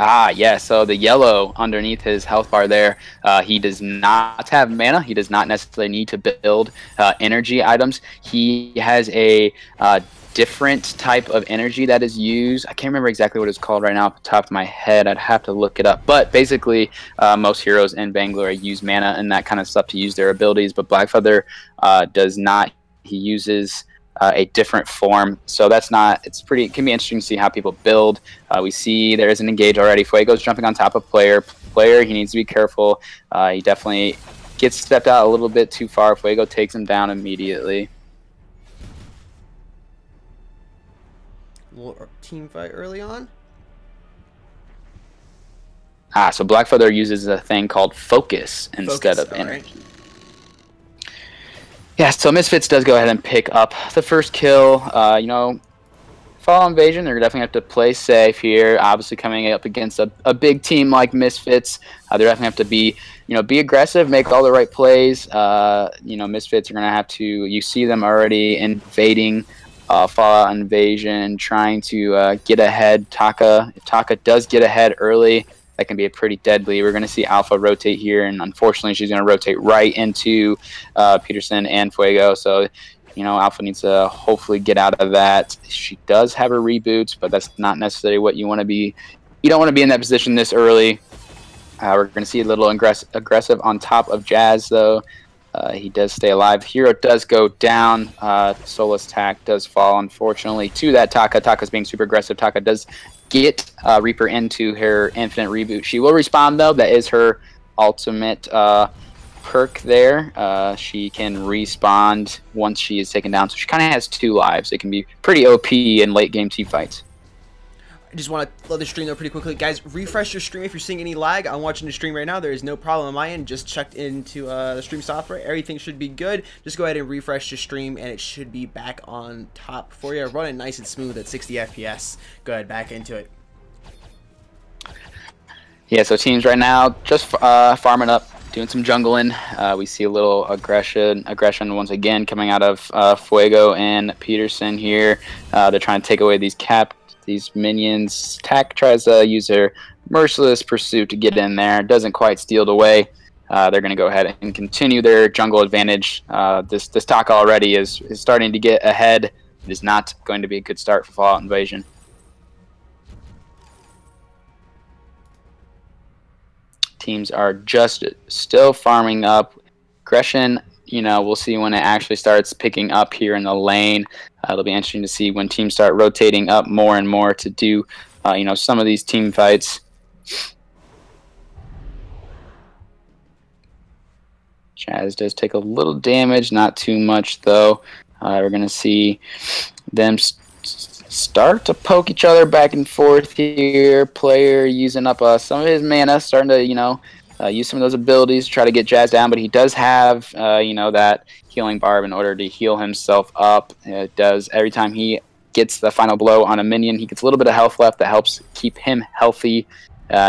Yeah, so the yellow underneath his health bar there, he does not have mana. He does not necessarily need to build energy items. He has a different type of energy that is used. I can't remember exactly what it's called right now off the top of my head. I'd have to look it up. But basically, most heroes in Vainglory use mana and that kind of stuff to use their abilities, but Blackfeather does not. He uses a different form, so that's not. It can be interesting to see how people build. We see there is an engage already. Fuego's jumping on top of player. He needs to be careful. He definitely gets stepped out a little bit too far. Fuego takes him down immediately. Little team fight early on. So Blackfeather uses a thing called focus instead of energy. Right. Yeah, so Misfits does go ahead and pick up the first kill. You know, Fall Invasion, they're definitely have to play safe here. Obviously, coming up against a big team like Misfits, they definitely have to be, be aggressive, make all the right plays. Misfits are gonna have to. You see them already invading Fallout Invasion, trying to get ahead. If Taka does get ahead early, that can be a pretty deadly. We're going to see Alpha rotate here, and unfortunately, she's going to rotate right into Peterson and Fuego. So, Alpha needs to hopefully get out of that. She does have her reboots, but that's not necessarily what you want to be. You don't want to be in that position this early. We're going to see a little aggressive on top of Jazz, though. He does stay alive. Hero does go down. Soulless Tack does fall, unfortunately, to that Taka. Taka's being super aggressive. Taka does get Reaper into her infinite reboot. She will respawn, though. That is her ultimate perk there. She can respawn once she is taken down. So she kind of has 2 lives. It can be pretty OP in late game team fights. I just want to let the stream though pretty quickly. Guys, refresh your stream if you're seeing any lag. I'm watching the stream right now. There is no problem on my end. Just checked into the stream software. Everything should be good. Just go ahead and refresh your stream and it should be back on top for you. Running nice and smooth at 60 FPS. Go ahead, back into it. Yeah, so teams right now just farming up, doing some jungling. We see a little aggression once again coming out of Fuego and Peterson here. They're trying to take away these minions. Tack tries to use her merciless pursuit to get in there. Doesn't quite steal it away. They're going to go ahead and continue their jungle advantage. This Taka already is starting to get ahead. It is not going to be a good start for Fallout Invasion. Teams are just still farming up. Aggression, we'll see when it actually starts picking up here in the lane. It'll be interesting to see when teams start rotating up more and more to do, some of these team fights. Jazz does take a little damage, not too much though. We're going to see them start to poke each other back and forth here. Player using up some of his mana, starting to, use some of those abilities to try to get Jazz down, but he does have, that healing barb in order to heal himself up. It does every time he gets the final blow on a minion, he gets a little bit of health left that helps keep him healthy,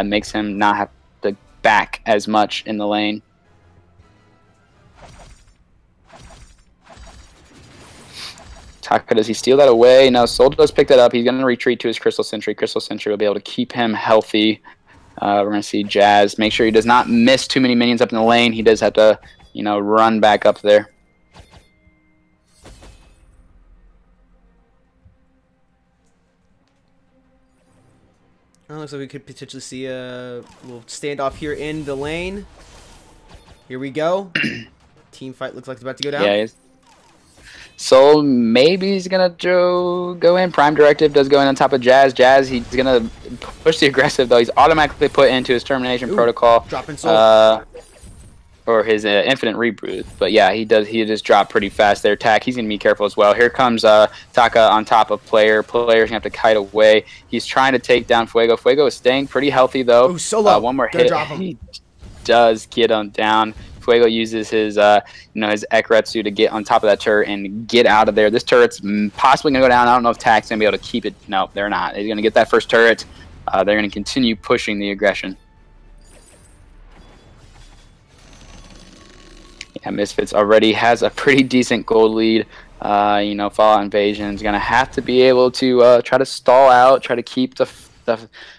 makes him not have to back as much in the lane. Taka, does he steal that away? No, Soul does pick that up. He's going to retreat to his Crystal Sentry. Crystal Sentry will be able to keep him healthy. We're going to see Jazz make sure he does not miss too many minions up in the lane. He does have to, run back up there. Looks like we could potentially see a little standoff here in the lane. Here we go. Team fight looks like it's about to go down. Yeah, Soul maybe he's going to go in. Prime Directive does go in on top of Jazz. Jazz, he's going to push the aggressive, though. He's automatically put into his Termination Protocol. Dropping Soul. Or his Infinite Rebirth. But yeah, he just dropped pretty fast there. Tack, he's going to be careful as well. Here comes Taka on top of Player. Player's going to have to kite away. He's trying to take down Fuego. Fuego is staying pretty healthy, though. Ooh, Solo. One more hit. He does get him down. Fuego uses his, his Ekretsu to get on top of that turret and get out of there. This turret's possibly going to go down. I don't know if Tack's going to be able to keep it. No, they're not. He's going to get that first turret. They're going to continue pushing the aggression. Yeah, Misfits already has a pretty decent gold lead. Fallout Invasion is going to have to be able to try to stall out, try to keep the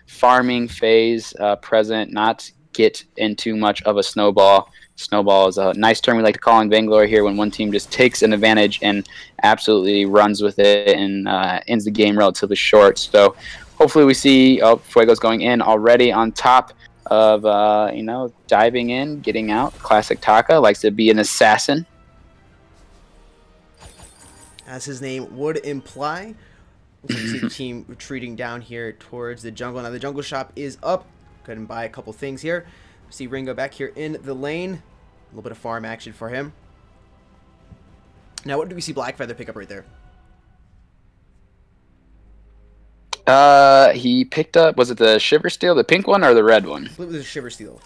farming phase present, not get into much of a snowball. Snowball is a nice term we like to call in Vainglory here when one team just takes an advantage and absolutely runs with it and ends the game relatively short. So hopefully we see Fuego's going in already on top of, diving in, getting out. Classic Taka, likes to be an assassin. As his name would imply. We see the team retreating down here towards the jungle. Now the jungle shop is up. Go ahead and buy a couple things here. See Ringo back here in the lane. A little bit of farm action for him. Now what do we see Blackfeather pick up right there? He picked up, was it the Shiver Steel, the pink one, or the red one? I believe it was a Shiver Steel.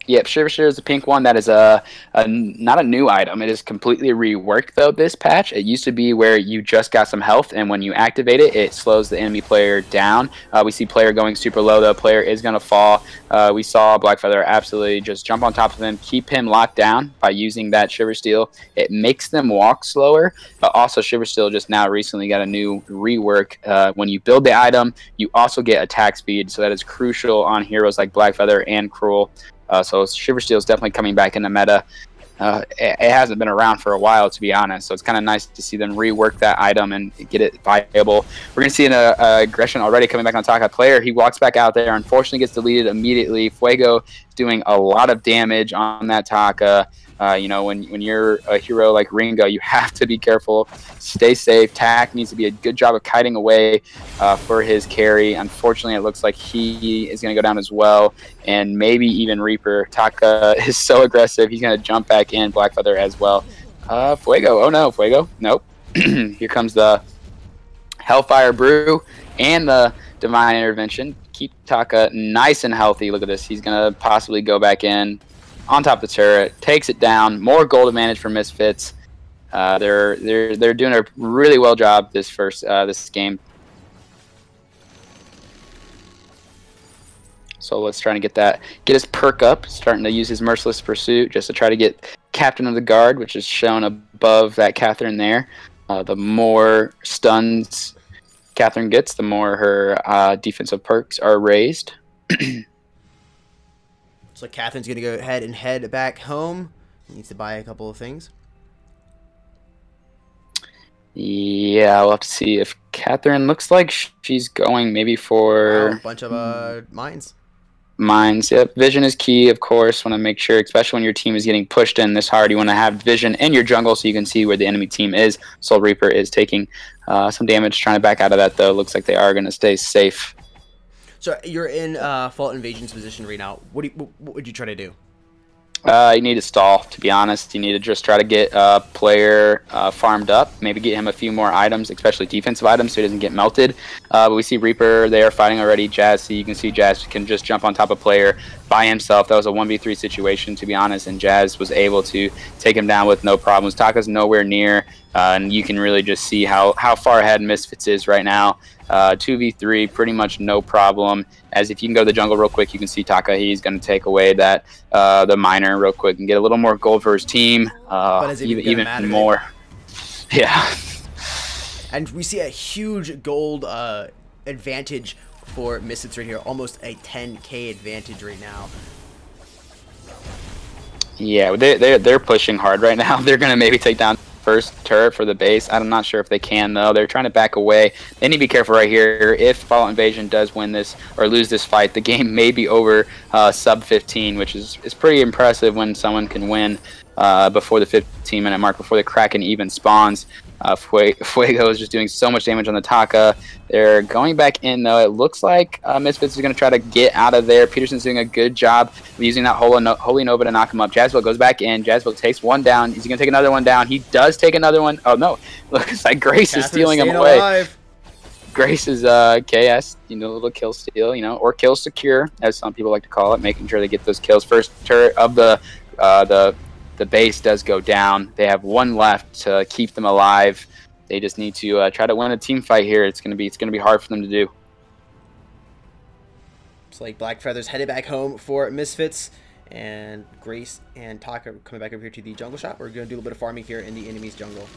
Yep, Shiver Steel is the pink one. That is not a new item. It is completely reworked, though, this patch. It used to be where you just got some health, and when you activate it, it slows the enemy player down. We see player going super low, though. Player is going to fall. We saw Blackfeather absolutely just jump on top of him, keep him locked down by using that Shiver Steel. It makes them walk slower, but also Shiver Steel just now recently got a new rework. When you build the item, you also get attack speed, so that is crucial on heroes like Blackfeather and Cruel. So Shiver Steel is definitely coming back in the meta. It hasn't been around for a while, to be honest, so it's kind of nice to see them rework that item and get it viable. We're going to see an aggression already coming back on Taka. Player, he walks back out there, unfortunately gets deleted immediately. Fuego is doing a lot of damage on that Taka. When you're a hero like Ringo, you have to be careful, stay safe. Tack needs to be a good job of kiting away for his carry. Unfortunately, it looks like he is going to go down as well, and maybe even Reaper. Taka is so aggressive, he's going to jump back in. Blackfeather as well. Fuego, oh no, Fuego, nope. Here comes the Hellfire Brew and the Divine Intervention. Keep Taka nice and healthy. Look at this, he's going to possibly go back in. On top of the turret, takes it down. More gold advantage for Misfits. They're doing a really well job this game. So let's try to get his perk up. Starting to use his Merciless Pursuit just to try to get Captain of the Guard, which is shown above that Catherine there. The more stuns Catherine gets, the more her defensive perks are raised. So Catherine's going to go ahead and head back home. Needs to buy a couple of things. Yeah, we'll have to see if Catherine looks like she's going maybe for... a bunch of mines. Mines, yep. Vision is key, of course. Want to make sure, especially when your team is getting pushed in this hard, you want to have vision in your jungle so you can see where the enemy team is. Soul Reaper is taking some damage, trying to back out of that, though. Looks like they are going to stay safe. So you're in Fallout Invasion's position right now. What would you try to do? You need to stall, to be honest. You need to just try to get a player farmed up, maybe get him a few more items, especially defensive items, so he doesn't get melted. But we see Reaper there fighting already. Jazz, so you can see Jazz can just jump on top of player by himself. That was a 1v3 situation, to be honest, and Jazz was able to take him down with no problems. Taka's nowhere near, and you can really just see how far ahead Misfits is right now. 2v3, pretty much no problem. As if you can go to the jungle real quick, you can see Taka. He's going to take away that the miner real quick and get a little more gold for his team. Even more. Yeah. And we see a huge gold advantage for Misfits right here. Almost a 10k advantage right now. Yeah, they're pushing hard right now. They're going to maybe take down first turret for the base. I'm not sure if they can, though. They're trying to back away. They need to be careful right here. If Fallout Invasion does win this or lose this fight, the game may be over sub 15, which is pretty impressive when someone can win before the 15-minute mark, before the Kraken even spawns. Fuego is just doing so much damage on the Taka. They're going back in, though. It looks like Misfits is going to try to get out of there. Peterson's doing a good job of using that Holy Nova to knock him up. Jazwell goes back in. Jazwell takes one down. Is he going to take another one down? He does take another one. Oh, no. Looks like Grace is stealing him away. Alive. Grace is KS, a little kill steal, or kill secure, as some people like to call it, making sure they get those kills. First turret of the base does go down. They have one left to keep them alive. They just need to try to win a team fight here. It's gonna be hard for them to do. It's like Black Feathers headed back home for Misfits, and Grace and Taka coming back over here to the jungle shop. We're gonna do a little bit of farming here in the enemy's jungle.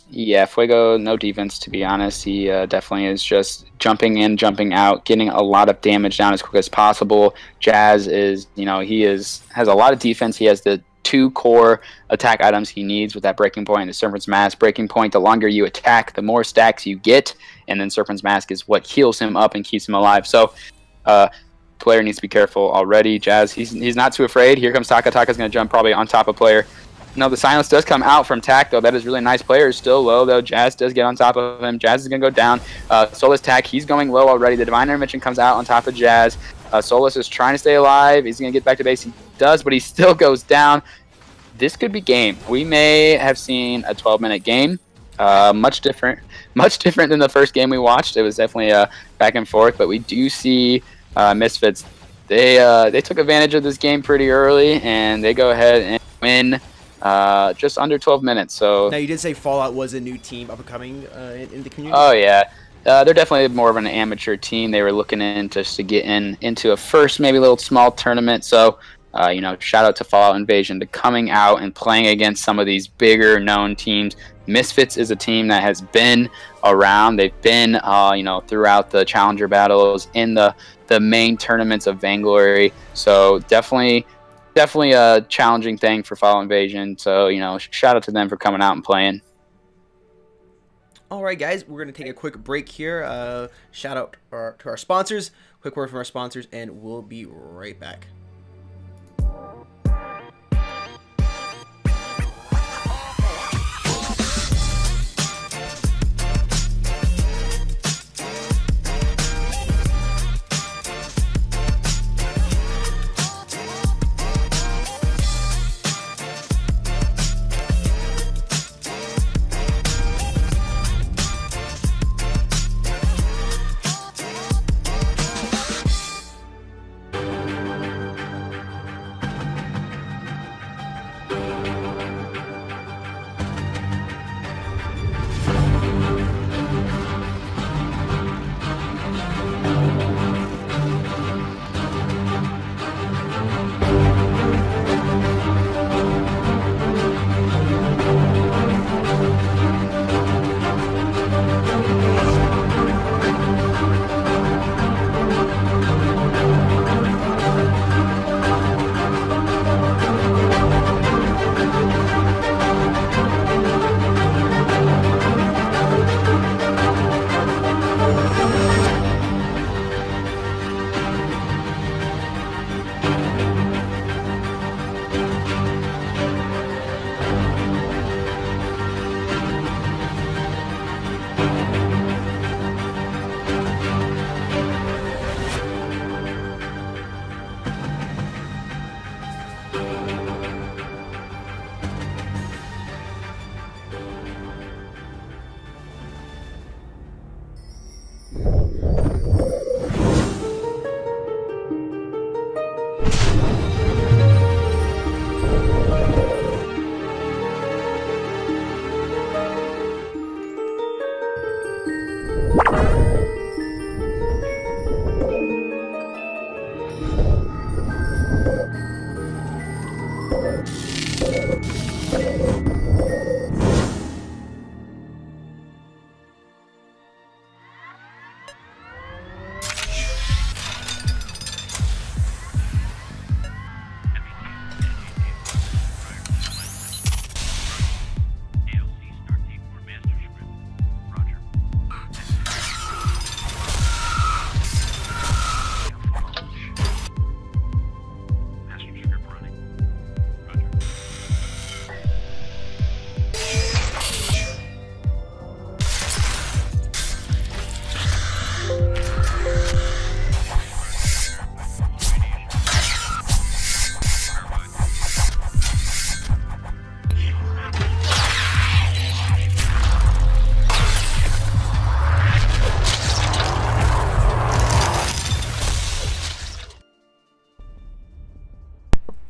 Yeah, Fuego, no defense, to be honest. He definitely is just jumping in, jumping out, getting a lot of damage down as quick as possible. Jazz is, has a lot of defense. He has the 2 core attack items he needs with that Breaking Point and the Serpent's Mask. Breaking Point, the longer you attack, the more stacks you get, and then Serpent's Mask is what heals him up and keeps him alive. So, player needs to be careful already. Jazz, he's not too afraid. Here comes Taka. Taka's going to jump probably on top of player. No, the silence does come out from Tak, though. That is really nice. Player is still low, though. Jazz does get on top of him. Jazz is going to go down. Solus Tak, he's going low already. The Divine Intervention comes out on top of Jazz. Solus is trying to stay alive. He's going to get back to base. He does, but he still goes down. This could be game. We may have seen a 12-minute game. Much different than the first game we watched. It was definitely back and forth, but we do see Misfits. They took advantage of this game pretty early, and they go ahead and win just under 12 minutes. So now, you did say Fallout was a new team up and coming in the community. Oh yeah, they're definitely more of an amateur team. They were looking in just to get into a first maybe little small tournament. So shout out to Fallout Invasion to coming out and playing against some of these bigger known teams. Misfits is a team that has been around. They've been throughout the challenger battles in the main tournaments of Vainglory. So definitely a challenging thing for Fallout Invasion. So, shout out to them for coming out and playing. All right, guys, we're going to take a quick break here. Shout out to our sponsors. Quick word from our sponsors, and we'll be right back.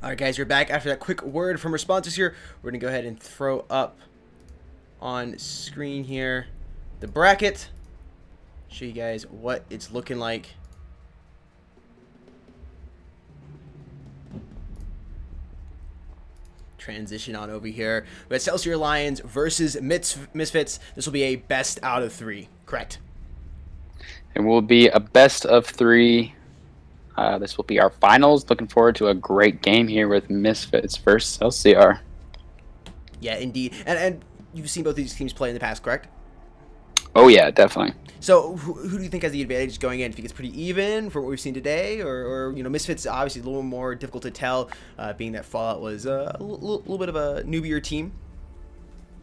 All right, guys, you're back after that quick word from our sponsors here. We're going to go ahead and throw up on screen here the bracket. Show you guys what it's looking like. Transition on over here. We got Cellar Lions versus Misfits. This will be a best out of 3, correct? It will be a best of 3. This will be our finals. Looking forward to a great game here with Misfits versus LCR. Yeah, indeed. And you've seen both these teams play in the past, correct? Oh, yeah, definitely. So who do you think has the advantage going in? Do you think it's pretty even from what we've seen today? Or you know, Misfits obviously a little more difficult to tell, being that Fallout was a little bit of a newbier team.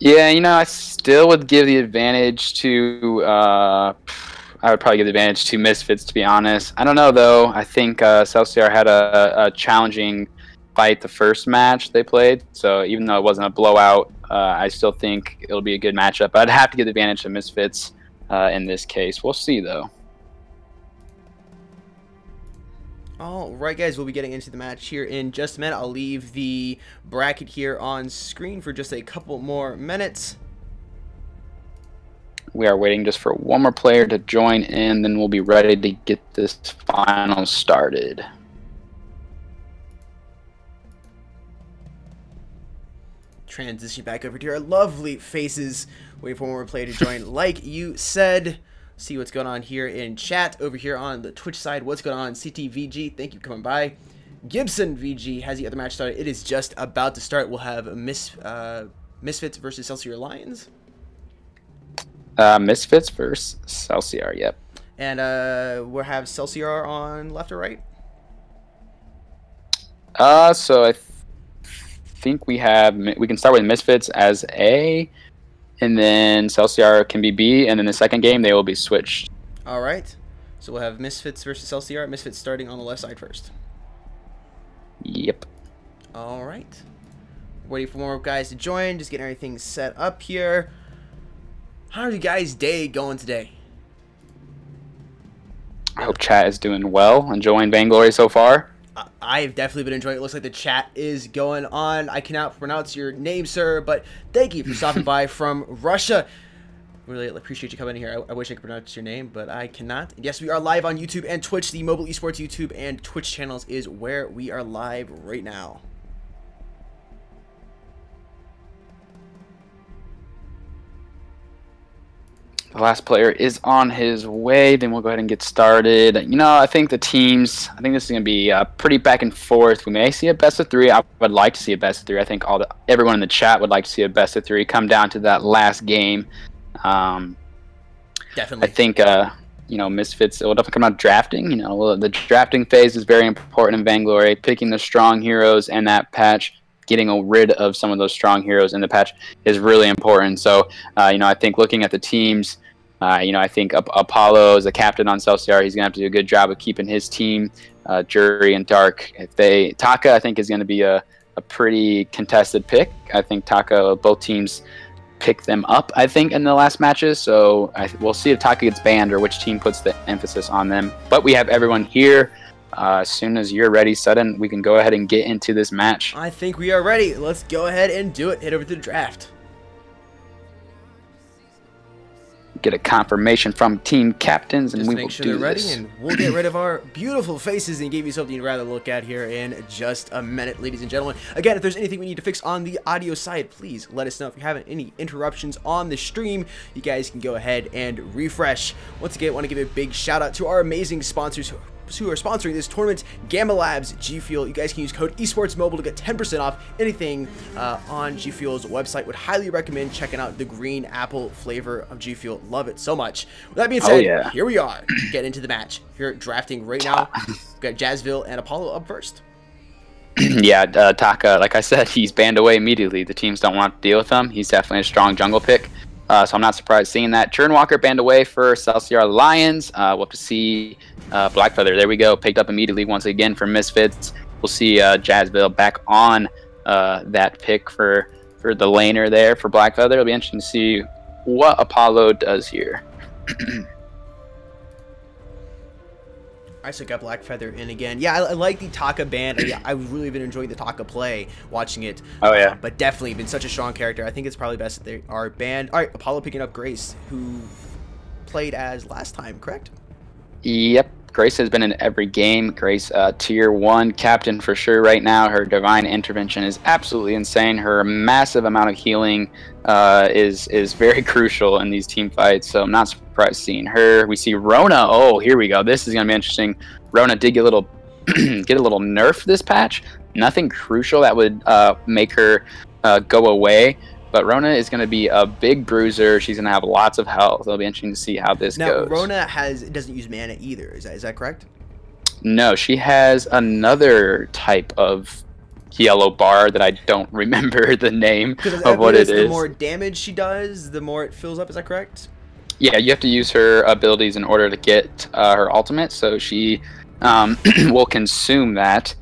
Yeah, you know, I still would give the advantage to... I would probably give the advantage to Misfits, to be honest. I don't know, though. I think Cellar had a challenging fight the first match they played. So even though it wasn't a blowout, I still think it'll be a good matchup. But I'd have to give the advantage to Misfits in this case. We'll see, though. All right, guys, we'll be getting into the match here in just a minute. I'll leave the bracket here on screen for just a couple more minutes. We are waiting just for one more player to join in, then we'll be ready to get this final started. Transition back over to our lovely faces. Waiting for one more player to join. Like you said, see what's going on here in chat. Over here on the Twitch side, what's going on? CTVG, thank you for coming by. Gibson VG has the other match started. It is just about to start. We'll have Misfits versus Cellar Lions. Misfits versus Cellar, yep. And we'll have Cellar on left or right? So I think we can start with Misfits as A, and then Cellar can be B, and then the second game they will be switched. All right. So we'll have Misfits versus Cellar. Misfits starting on the left side first. Yep. All right. Waiting for more guys to join. Just getting everything set up here. How are you guys' day going today? I hope chat is doing well. Enjoying Vainglory so far. I've definitely been enjoying it. It looks like the chat is going on. I cannot pronounce your name, sir, but thank you for stopping by from Russia. Really appreciate you coming in here. I wish I could pronounce your name, but I cannot. Yes, we are live on YouTube and Twitch. The Mobile Esports YouTube and Twitch channels is where we are live right now. The last player is on his way. Then we'll go ahead and get started. You know, I think this is going to be pretty back and forth. We may see a best of 3. I would like to see a best of 3. I think everyone in the chat would like to see a best of 3 come down to that last game. Definitely. I think, you know, Misfits, it will definitely come out drafting. You know, the drafting phase is very important in Vainglory. Picking the strong heroes in that patch, getting rid of some of those strong heroes in the patch is really important. So, you know, I think looking at the teams, you know, I think Apollo is a captain on Cellar. He's going to have to do a good job of keeping his team, Jury and Dark. Taka, I think, is going to be a pretty contested pick. I think Taka, both teams pick them up, I think, in the last matches. So we'll see if Taka gets banned or which team puts the emphasis on them. But we have everyone here. As soon as you're ready, Sutton, we can go ahead and get into this match. I think we are ready. Let's go ahead and do it. Head over to the draft. Get a confirmation from team captains, and we will make sure do they're ready, this. and we'll get rid of our beautiful faces and give you something you'd rather look at here in just a minute, ladies and gentlemen. Again, if there's anything we need to fix on the audio side, please let us know. If you're having any interruptions on the stream, you guys can go ahead and refresh. Once again, I want to give a big shout out to our amazing sponsors who are sponsoring this tournament, Gamma Labs, GFUEL. You guys can use code esportsmobile to get 10% off anything on GFUEL's website. Would highly recommend checking out the green apple flavor of GFUEL. Love it so much. With that being said, Here we are. Get into the match. Here drafting right now. We've got GFUEL and Apollo up first. Yeah, Taka, like I said, he's banned away immediately. The teams don't want to deal with him. He's definitely a strong jungle pick. So I'm not surprised seeing that. Churnwalker banned away for Cellar Lions. We'll have to see Blackfeather. There we go. Picked up immediately once again for Misfits. We'll see GFUEL back on that pick for the laner there for Blackfeather. It'll be interesting to see what Apollo does here. I still got Black Feather in again. Yeah, I like the Taka band. Yeah, I've really been enjoying the Taka play, watching it. Oh, yeah. But definitely been such a strong character. I think it's probably best that they are banned. All right, Apollo picking up Grace, who played as last time, correct? Yep. Grace has been in every game. Grace, tier 1 captain for sure right now. Her divine intervention is absolutely insane. Her massive amount of healing is very crucial in these team fights. So I'm not surprised seeing her. We see Rona. Oh, here we go. This is gonna be interesting. Rona did get a little get a little nerf this patch. Nothing crucial that would make her go away. But Rona is going to be a big bruiser. She's going to have lots of health. It'll be interesting to see how this goes. Now, Rona doesn't use mana either. Is that correct? No, she has another type of yellow bar that I don't remember the name of what it is. The more damage she does, the more it fills up. Is that correct? Yeah, you have to use her abilities in order to get her ultimate. So she will consume that.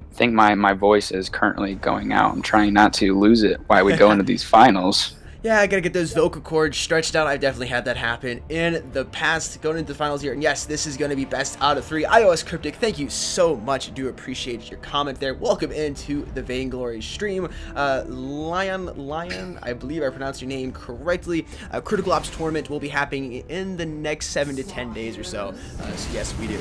I think my voice is currently going out. I'm trying not to lose it while we go into these finals. Yeah, I gotta get those vocal cords stretched out. I've definitely had that happen in the past, going into the finals here. And yes, this is gonna be best out of 3. iOS Cryptic, thank you so much. Do appreciate your comment there. Welcome into the Vainglory stream. Lion, I believe I pronounced your name correctly. Critical Ops tournament will be happening in the next 7 to 10 days or so. So yes, we do.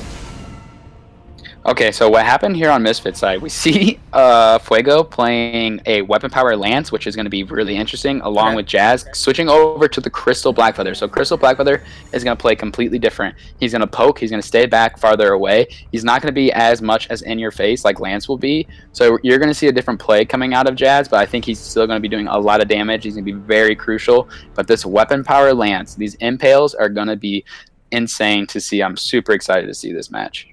Okay, so what happened here on Misfits side, we see Fuego playing a weapon power lance, which is going to be really interesting, along with Jazz, switching over to the Crystal Blackfeather. So Crystal Blackfeather is going to play completely different. He's going to poke, he's going to stay back farther away. He's not going to be as much as in your face like Lance will be. So you're going to see a different play coming out of Jazz, but I think he's still going to be doing a lot of damage. He's going to be very crucial. But this weapon power lance, these impales are going to be insane to see. I'm super excited to see this match.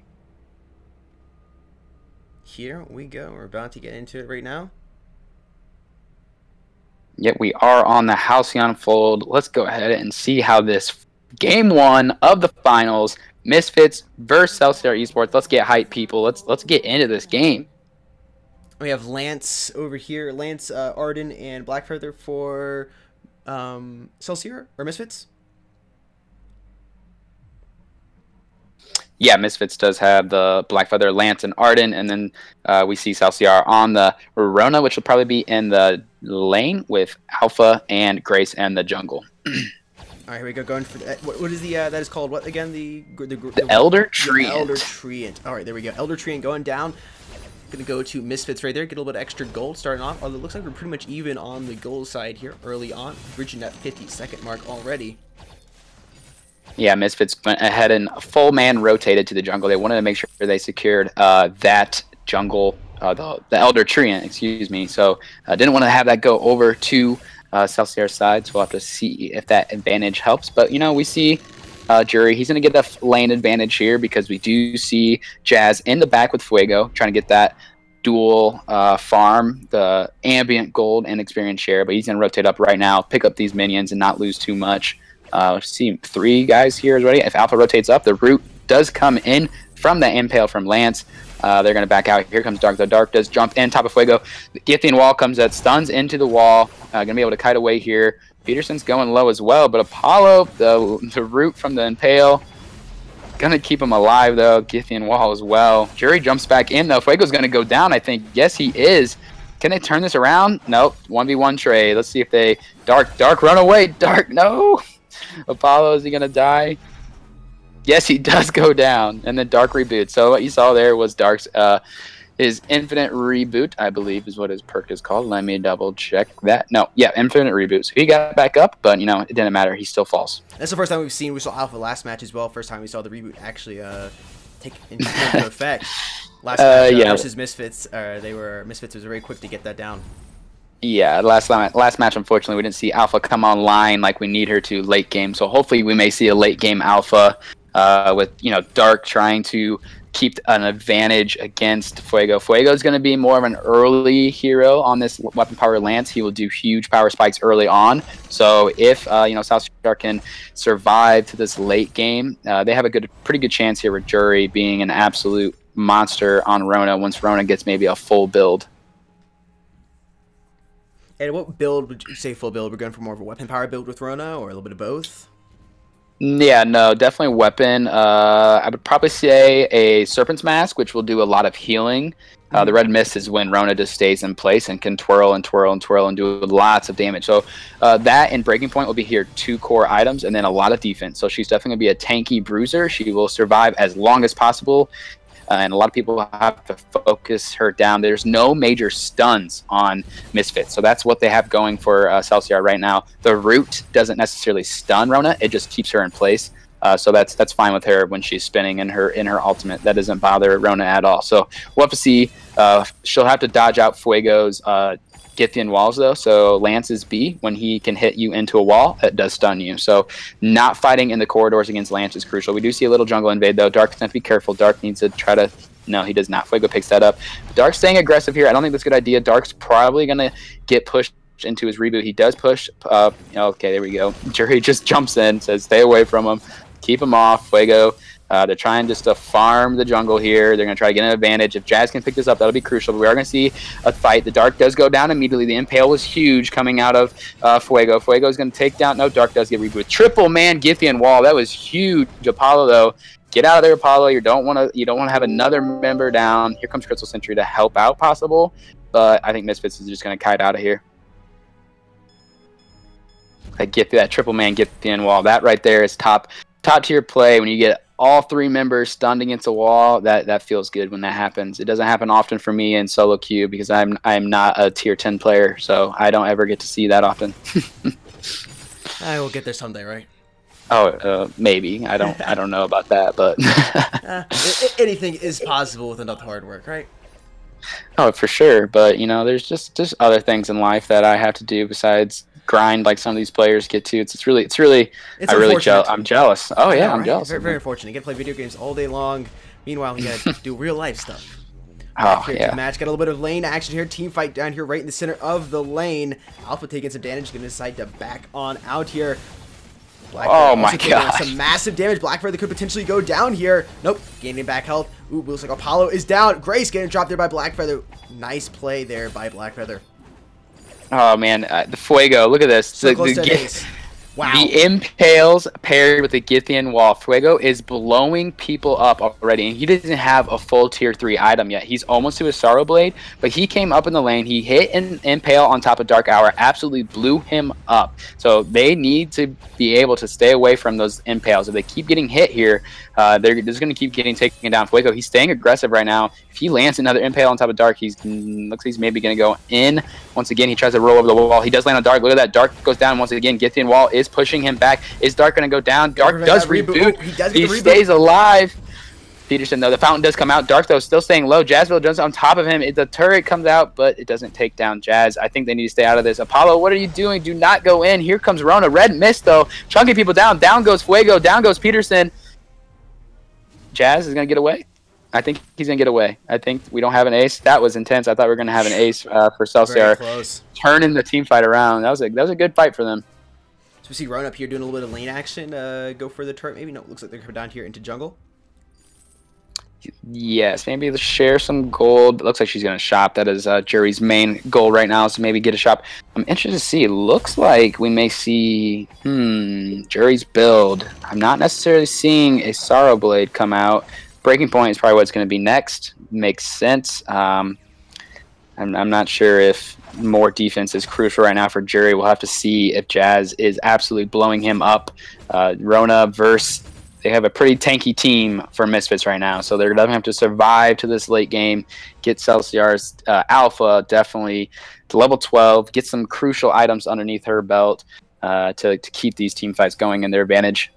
Here we go. We're about to get into it right now. Yet we are on the Halcyon Fold. Let's go ahead and see how this game 1 of the finals, Misfits versus Cellar Esports. Let's get hype, people. Let's get into this game. We have Lance over here. Lance, Arden, and Blackfeather for Cellar or Misfits. Yeah, Misfits does have the Blackfeather, Lance, and Arden, and then we see Cellar on the Rona, which will probably be in the lane with Alpha and Grace and the jungle. All right, here we go. Going for what is the that is called what again? The Elder Treant. Elder Treant. All right, there we go. Elder Treant going down. Gonna go to Misfits right there. Get a little bit of extra gold starting off. Although it looks like we're pretty much even on the gold side here early on, reaching that 50-second mark already. Yeah, Misfits went ahead and full man rotated to the jungle. They wanted to make sure they secured that jungle, the Elder Treant, excuse me. So didn't want to have that go over to Cellar's side. So we'll have to see if that advantage helps. But, you know, we see Jury. He's going to get the lane advantage here because we do see Jazz in the back with Fuego trying to get that dual farm, the ambient gold and experience share. But he's going to rotate up right now, pick up these minions and not lose too much. See 3 guys here already. If Alpha rotates up, the root does come in from the impale from Lance. They're going to back out. Here comes Dark. The Dark does jump in top of Fuego. The Githian wall comes out, stuns into the wall. Going to be able to kite away here. Peterson's going low as well, but Apollo, the root from the impale, going to keep him alive though. Githian wall as well. Jury jumps back in though. Fuego's going to go down, I think. Yes, he is. Can they turn this around? Nope. 1v1 trade. Let's see if they... Dark, run away. Dark, no. Apollo, is he going to die? Yes, he does go down. And then Dark reboots. So what you saw there was Dark's his infinite reboot, I believe is what his perk is called. Let me double check that. No, yeah, infinite reboot. So he got back up, but, you know, it didn't matter. He still falls. That's the first time we saw Alpha last match as well. First time we saw the reboot actually take into effect. Last match versus Misfits. Misfits was very quick to get that down. Yeah, last match, unfortunately, we didn't see Alpha come online like we need her to late game. So hopefully we may see a late game Alpha with, you know, Dark trying to keep an advantage against Fuego. Fuego is going to be more of an early hero on this weapon power lance. He will do huge power spikes early on. So if you know, Cellar can survive to this late game, they have a pretty good chance here with Jury being an absolute monster on Rona once Rona gets maybe a full build. And what build would you say full build? We're going for more of a weapon power build with Rona, or a little bit of both? Yeah, no, definitely weapon. I would probably say a Serpent's Mask, which will do a lot of healing. The Red Mist is when Rona just stays in place and can twirl and twirl and twirl and do lots of damage. So that and Breaking Point will be here 2 core items, and then a lot of defense. So she's definitely going to be a tanky bruiser. She will survive as long as possible. And a lot of people have to focus her down. There's no major stuns on Misfits, so that's what they have going for Cellar right now. The root doesn't necessarily stun Rona; it just keeps her in place. So that's fine with her when she's spinning in her ultimate. That doesn't bother Rona at all. So we'll have to see. She'll have to dodge out Fuego's Githian walls though. So Lance's B, when he can hit you into a wall, it does stun you. So not fighting in the corridors against Lance is crucial. We do see a little jungle invade though. Dark needs to be careful. Dark needs to try to. No, he does not. Fuego picks that up. Dark's staying aggressive here. I don't think that's a good idea. Dark's probably gonna get pushed into his reboot. He does push. Okay, there we go. Jury just jumps in, says stay away from him. Keep him off, Fuego. They're trying just to farm the jungle here. They're going to try to get an advantage. If Jazz can pick this up, that'll be crucial. But we are going to see a fight. The Dark does go down immediately. The Impale was huge coming out of Fuego. Fuego is going to take down. No, Dark does get rebooted. Triple man Githian wall. That was huge. Apollo though, get out of there, Apollo. You don't want to have another member down. Here comes Crystal Sentry to help out, possible. But I think Misfits is just going to kite out of here. I get that triple man Githian wall. That right there is top tier play. When you get all 3 members stunned against a wall, that feels good when that happens. It doesn't happen often for me in solo queue because I'm not a tier 10 player, so I don't ever get to see that often. I will get there someday, right? Oh, maybe. I don't know about that, but anything is possible with enough hard work, right? Oh, for sure. But there's just other things in life that I have to do besides grind like some of these players get to. I'm jealous. Oh yeah, I'm jealous. Very, very unfortunate. You get to play video games all day long. Meanwhile, you gotta do real life stuff. Oh yeah. Match got a little bit of lane action here. Team fight down here, right in the center of the lane. Alpha taking some damage, gonna decide to back on out here. Oh my god! Some massive damage. Blackfeather could potentially go down here. Nope, gaining back health. Ooh, looks like Apollo is down. Grace getting dropped there by Blackfeather. Nice play there by Blackfeather. Oh man, the Fuego! Look at this. So close to ace. Wow. The Impales paired with the Githian wall. Fuego is blowing people up already, and he doesn't have a full tier 3 item yet. He's almost to his Sorrow Blade, but he came up in the lane. He hit an Impale on top of Dark Hour, absolutely blew him up. So they need to be able to stay away from those Impales. If they keep getting hit here, they're just going to keep getting taken down. Fuego, he's staying aggressive right now. If he lands another Impale on top of Dark, looks like he's maybe going to go in. Once again, he tries to roll over the wall. He does land on Dark. Look at that. Dark goes down once again. Githian wall is pushing him back. Is Dark going to go down? Dark does reboot. He stays alive. Peterson, though, the fountain does come out. Dark, though, still staying low. Jazzville jumps on top of him. The turret comes out, but it doesn't take down Jazz. I think they need to stay out of this. Apollo, what are you doing? Do not go in. Here comes Rona. Red mist, though. Chunking people down. Down goes Fuego. Down goes Peterson. Jazz is going to get away. I think he's going to get away. I think we don't have an ace. That was intense. I thought we were going to have an ace for Cellar. Turning the team fight around. That was a good fight for them. So we see Rona up here doing a little bit of lane action. Go for the turret, maybe? No, looks like they're coming down here into jungle. Yes, maybe let's share some gold. It looks like she's going to shop. That is Jury's main goal right now, so maybe get a shop. I'm interested to see. It looks like we may see Jury's build. I'm not necessarily seeing a Sorrow Blade come out. Breaking Point is probably what's going to be next. Makes sense. I'm not sure if more defense is crucial right now for Jury. We'll have to see if Jazz is absolutely blowing him up. Rona versus... They have a pretty tanky team for Misfits right now, so they're going to have to survive to this late game, get Celsiar's Alpha definitely to level 12, get some crucial items underneath her belt to keep these team fights going in their advantage.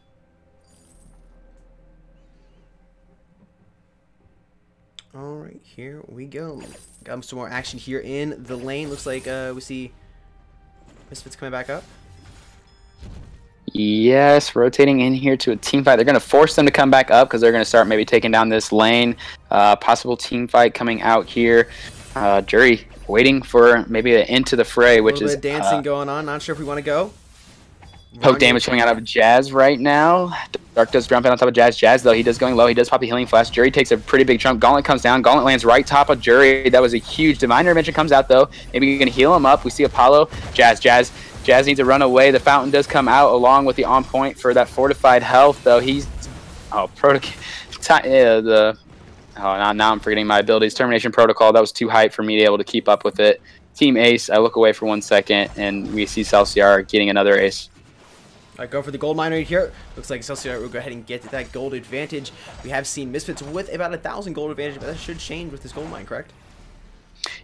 All right, here we go. Got some more action here in the lane. Looks like we see Misfits coming back up. Yes, rotating in here to a team fight. They're going to force them to come back up because they're going to start maybe taking down this lane. Possible team fight coming out here. Jury waiting for maybe an end to the fray, which is dancing going on. Not sure if we want to go. Poke damage coming out of Jazz right now. Dark does jump in on top of Jazz. Jazz, though, he does going low. He does pop a healing flash. Jury takes a pretty big chunk. Gauntlet comes down. Gauntlet lands right top of Jury. That was a huge Divine Intervention comes out, though. Maybe you're going to heal him up. We see Apollo. Jazz Jazz needs to run away. The fountain does come out along with the on point for that fortified health, though. He's now I'm forgetting my abilities. Termination protocol. That was too hype for me to be able to keep up with it. Team ace. I look away for 1 second, and we see Cellar getting another ace. All right, go for the gold mine right here. Looks like Cellar will go ahead and get that gold advantage. We have seen Misfits with about 1,000 gold advantage, but that should change with this gold mine, correct?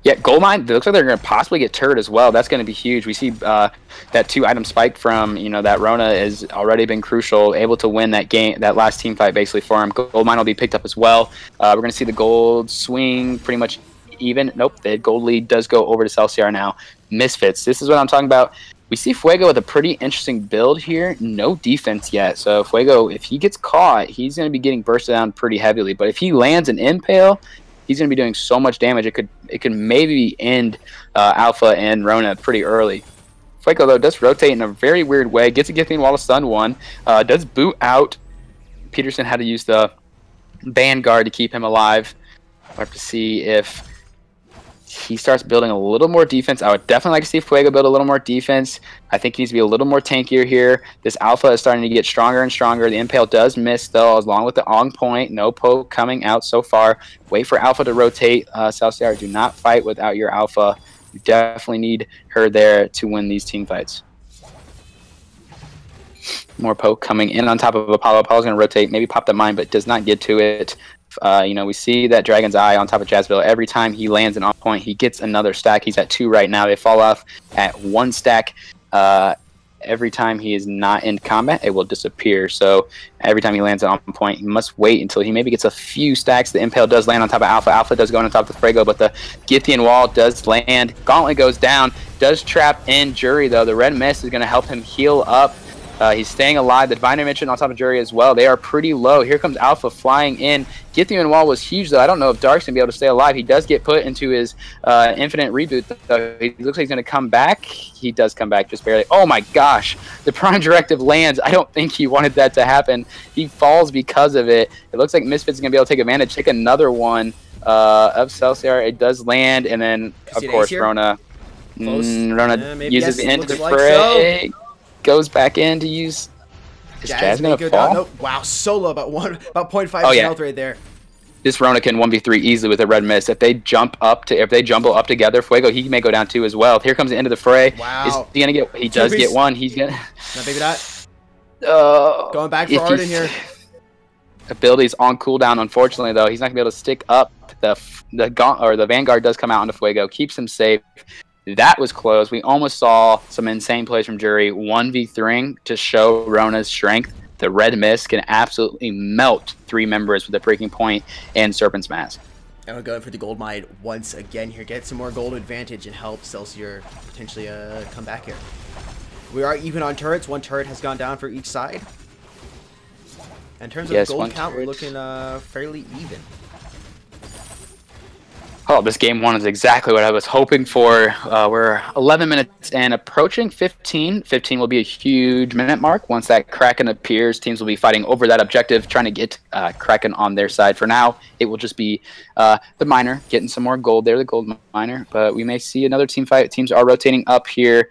Yeah, gold mine. It looks like they're going to possibly get turret as well. That's going to be huge. We see that 2-item spike from that Rona has already been crucial, able to win that game, that last team fight basically for him. Gold mine will be picked up as well. We're going to see the gold swing pretty much even. Nope, the gold lead does go over to Cellar now. Misfits. This is what I'm talking about. We see Fuego with a pretty interesting build here. No defense yet. So Fuego, if he gets caught, he's going to be getting bursted down pretty heavily. But if he lands an impale, he's going to be doing so much damage. It could maybe end Alpha and Rona pretty early. Fuego, though, does rotate in a very weird way. Gets a gifting while to stun one. Does boot out. Peterson had to use the Vanguard to keep him alive. We'll have to see if he starts building a little more defense. I would definitely like to see Fuego build a little more defense. I think he needs to be a little more tankier here. This Alpha is starting to get stronger and stronger. The Impale does miss, though, along with the on point. No poke coming out so far. Wait for Alpha to rotate. Cellar, do not fight without your Alpha. You definitely need her there to win these team fights. More poke coming in on top of Apollo. Apollo's going to rotate, maybe pop the mine, but does not get to it. We see that Dragon's Eye on top of Jazzville. Every time he lands an on point, he gets another stack. He's at 2 right now. They fall off at 1 stack. Every time he is not in combat, it will disappear. So every time he lands an on point, he must wait until he maybe gets a few stacks. The Impale does land on top of Alpha. Alpha does go on top of Fuego, but the Githian wall does land. Gauntlet goes down. Does trap in Jury, though. The red mist is going to help him heal up. He's staying alive. The Divine Dimension on top of Jury as well. They are pretty low. Here comes Alpha flying in. Githian wall was huge, though. I don't know if Dark's going to be able to stay alive. He does get put into his infinite reboot, though. He looks like he's going to come back. He does come back just barely. Oh, my gosh. The Prime Directive lands. I don't think he wanted that to happen. He falls because of it. It looks like Misfits is going to be able to take advantage. Take another one of Cellar. It does land, and then, of course, Rona. Rona uses the end of the fray. Goes back in to use. Is Jazz gonna fall? Nope. Wow, solo about 0.5 health right there. This Rona can 1v3 easily with a red mist. If they jumble up together, Fuego, he may go down 2 as well. Here comes the end of the fray. Wow. Is he gonna get? He does get 1. He's gonna. No, maybe not. Going back for Arden here. Abilities on cooldown. Unfortunately, though, he's not gonna be able to stick up. The Vanguard does come out onto Fuego, keeps him safe. That was close. We almost saw some insane plays from Jury. 1v3 to show Rona's strength. The red mist can absolutely melt 3 members with the breaking point and Serpent's Mask. And we're going for the gold mine once again here. Get some more gold advantage and help Cellar potentially come back here. We are even on turrets. 1 turret has gone down for each side. In terms of gold count, we're looking fairly even. Oh, this game 1 is exactly what I was hoping for. We're 11 minutes and approaching 15. 15 will be a huge minute mark. Once that Kraken appears, teams will be fighting over that objective, trying to get Kraken on their side. For now, it will just be the miner getting some more gold there, the gold miner. But we may see another team fight. Teams are rotating up here,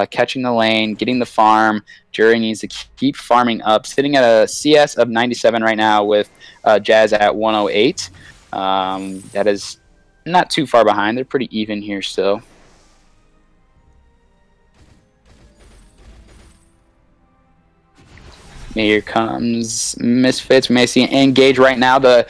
catching the lane, getting the farm. Jury needs to keep farming up, sitting at a CS of 97 right now with Jazz at 108. That is not too far behind. They're pretty even here still. Here comes Misfits. We may see engage right now. The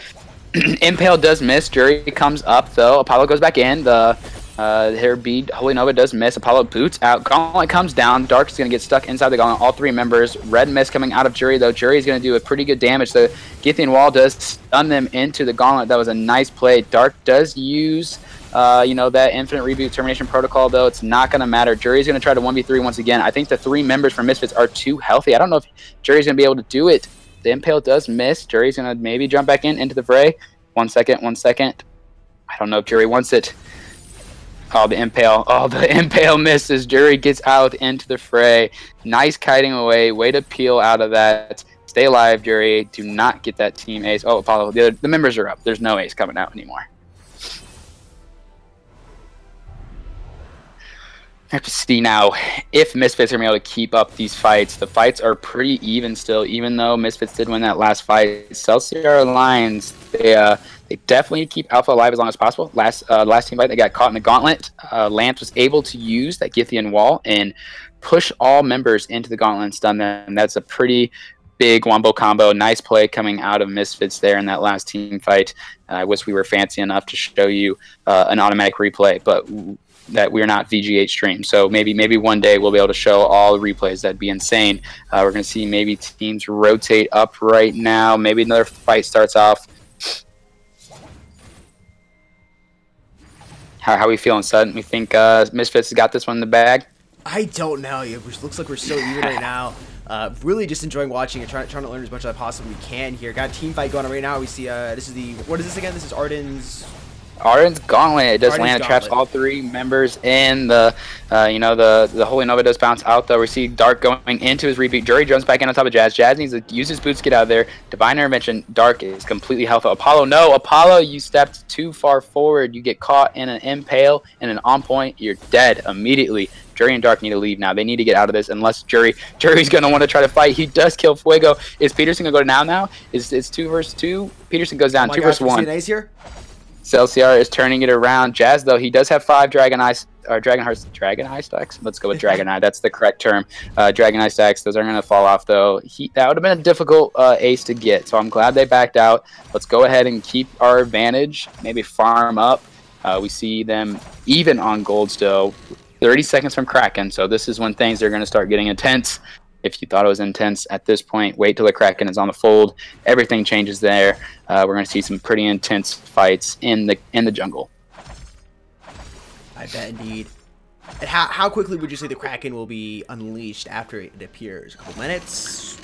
Impale does miss. Jury comes up, though. Apollo goes back in. The Hair Bead Holy Nova does miss. Apollo boots out. Gauntlet comes down. Dark is going to get stuck inside the Gauntlet. All 3 members. Red Mist coming out of Jury, though. Jury is going to do a pretty good damage. The Githian Wall does stun them into the Gauntlet. That was a nice play. Dark does use that infinite reboot termination protocol, though. It's not going to matter. Jury's going to try to 1v3 once again. I think the 3 members from Misfits are too healthy. I don't know if Jury's going to be able to do it. The Impale does miss. Jury's going to maybe jump back into the fray. 1 second, 1 second. I don't know if Jury wants it. Oh, the Impale. Oh, the Impale misses. Jury gets out into the fray. Nice kiting away. Way to peel out of that. Stay alive, Jury. Do not get that team ace. Oh, Apollo. The members are up. There's no ace coming out anymore. have to see now if Misfits are going to be able to keep up these fights. The fights are pretty even still, even though Misfits did win that last fight. Cellar Lions, they definitely keep Alpha alive as long as possible. Last team fight, they got caught in the gauntlet. Lance was able to use that Githian wall and push all members into the gauntlet and stun them. That's a pretty big wombo combo. Nice play coming out of Misfits there in that last team fight. I wish we were fancy enough to show you an automatic replay, but that we're not VGH stream. So maybe one day we'll be able to show all the replays. That'd be insane. We're going to see maybe teams rotate up right now. Maybe another fight starts off. How are we feeling, Sutton? We think Misfits has got this one in the bag? I don't know. It looks like we're so even right now. Really just enjoying watching and trying to learn as much as I possibly can here. Got a team fight going on right now. We see this is the, what is this again? This is Arden's Gauntlet. It does Arden's land. It traps Gauntlet. all three members in the, the Holy Nova does bounce out though. We see Dark going into his repeat. Jury jumps back in on top of Jazz. Jazz needs to use his boots to get out of there. Divine Intervention. Dark is completely healthy. Apollo, no. Apollo, you stepped too far forward. You get caught in an impale and an on point. You're dead immediately. Jury and Dark need to leave now. They need to get out of this unless Jury's going to want to try to fight. He does kill Fuego. Is Peterson going to go down now? It's 2 versus 2. Peterson goes down. 2 versus 1. Ace here. Cellar is turning it around. Jazz, though, he does have 5 Dragon Eye stacks. Let's go with Dragon Eye. That's the correct term. Dragon Eye stacks. Those are going to fall off, though. That would have been a difficult ace to get, so I'm glad they backed out. Let's go ahead and keep our advantage. Maybe farm up. We see them even on gold still. 30 seconds from Kraken, so this is when things are going to start getting intense. If you thought it was intense at this point, wait till the Kraken is on the fold. Everything changes there. We're going to see some pretty intense fights in the jungle. I bet indeed. And how quickly would you say the Kraken will be unleashed after it appears? A couple minutes?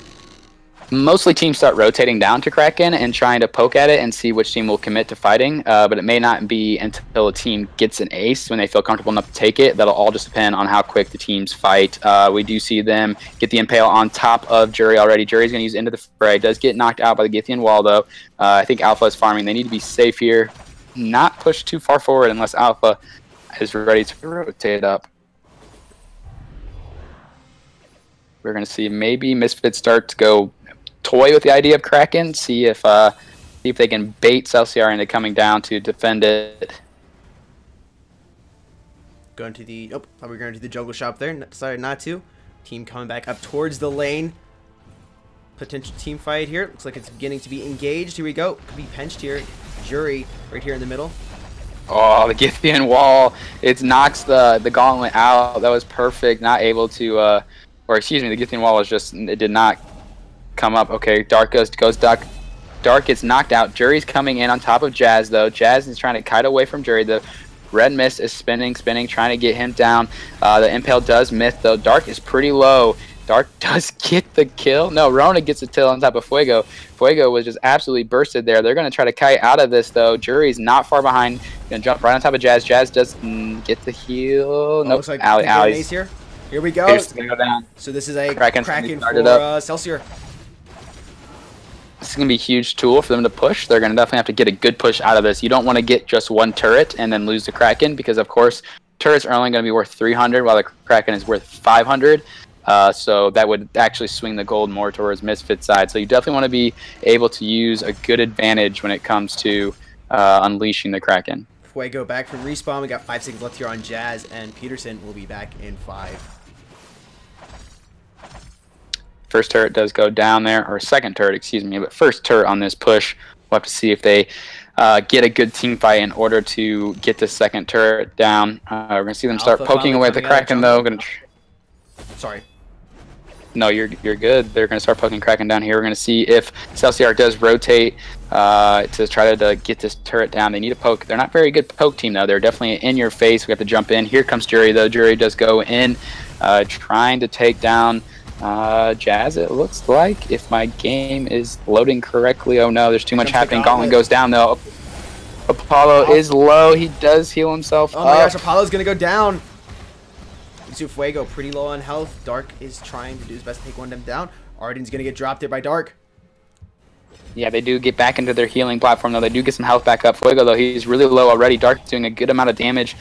Mostly teams start rotating down to Kraken and trying to poke at it and see which team will commit to fighting, but it may not be until a team gets an ace when they feel comfortable enough to take it. That'll all just depend on how quick the teams fight. We do see them get the Impale on top of Jury already. Jury's going to use Into the Fray. Does get knocked out by the Githian wall, though. I think Alpha is farming. They need to be safe here. Not push too far forward unless Alpha is ready to rotate up. We're going to see maybe Misfits start to go toy with the idea of Kraken, see if they can bait Cellar into coming down to defend it. Going to the, thought we were going to the jungle shop there, decided not to. Team coming back up towards the lane. Potential team fight here. Looks like it's beginning to be engaged. Here we go. Could be pinched here. Jury right here in the middle. Oh, the Githian wall. It knocks the gauntlet out. That was perfect. Not able to, or excuse me, the Githian wall was just, it did not come up. Okay, Dark goes Dark. Dark gets knocked out. Jury's coming in on top of Jazz, though. Jazz is trying to kite away from Jury. The red mist is spinning, trying to get him down. The Impale does miss, though. Dark is pretty low. Dark does get the kill. No, Rona gets a kill on top of Fuego. Fuego was just absolutely bursted there. They're going to try to kite out of this, though. Jury's not far behind. Going to jump right on top of Jazz. Jazz does get the heal. Nope. Looks like Alley's here. Here we go. Pierce is going to go down. So this is a Kraken for Cellar. This is going to be a huge tool for them to push. They're going to definitely have to get a good push out of this. You don't want to get just one turret and then lose the Kraken because, of course, turrets are only going to be worth 300 while the Kraken is worth 500. So that would actually swing the gold more towards Misfits side. So you definitely want to be able to use a good advantage when it comes to unleashing the Kraken. Fuego back from respawn. We got 5 seconds left here on Jazz, and Peterson will be back in 5. First turret does go down there, or second turret, excuse me, but first turret on this push. We'll have to see if they get a good team fight in order to get the second turret down. We're going to see them start poking away at the Kraken, though. Sorry. No, you're good. They're going to start poking Kraken down here. We're going to see if Cellar does rotate to try to get this turret down. They need a poke. They're not a very good poke team, though. They're definitely in your face. We have to jump in. Here comes Jury, though. Jury does go in, trying to take down Jazz, it looks like, if my game is loading correctly. Oh no, there's too much happening. Gauntlet goes down, though. Apollo is low. He does heal himself up. Oh my gosh, Apollo's going to go down. You see Fuego pretty low on health. Dark is trying to do his best to take one of them down. Arden's going to get dropped there by Dark. Yeah, they do get back into their healing platform, though. They do get some health back up. Fuego, though, he's really low already. Dark's doing a good amount of damage.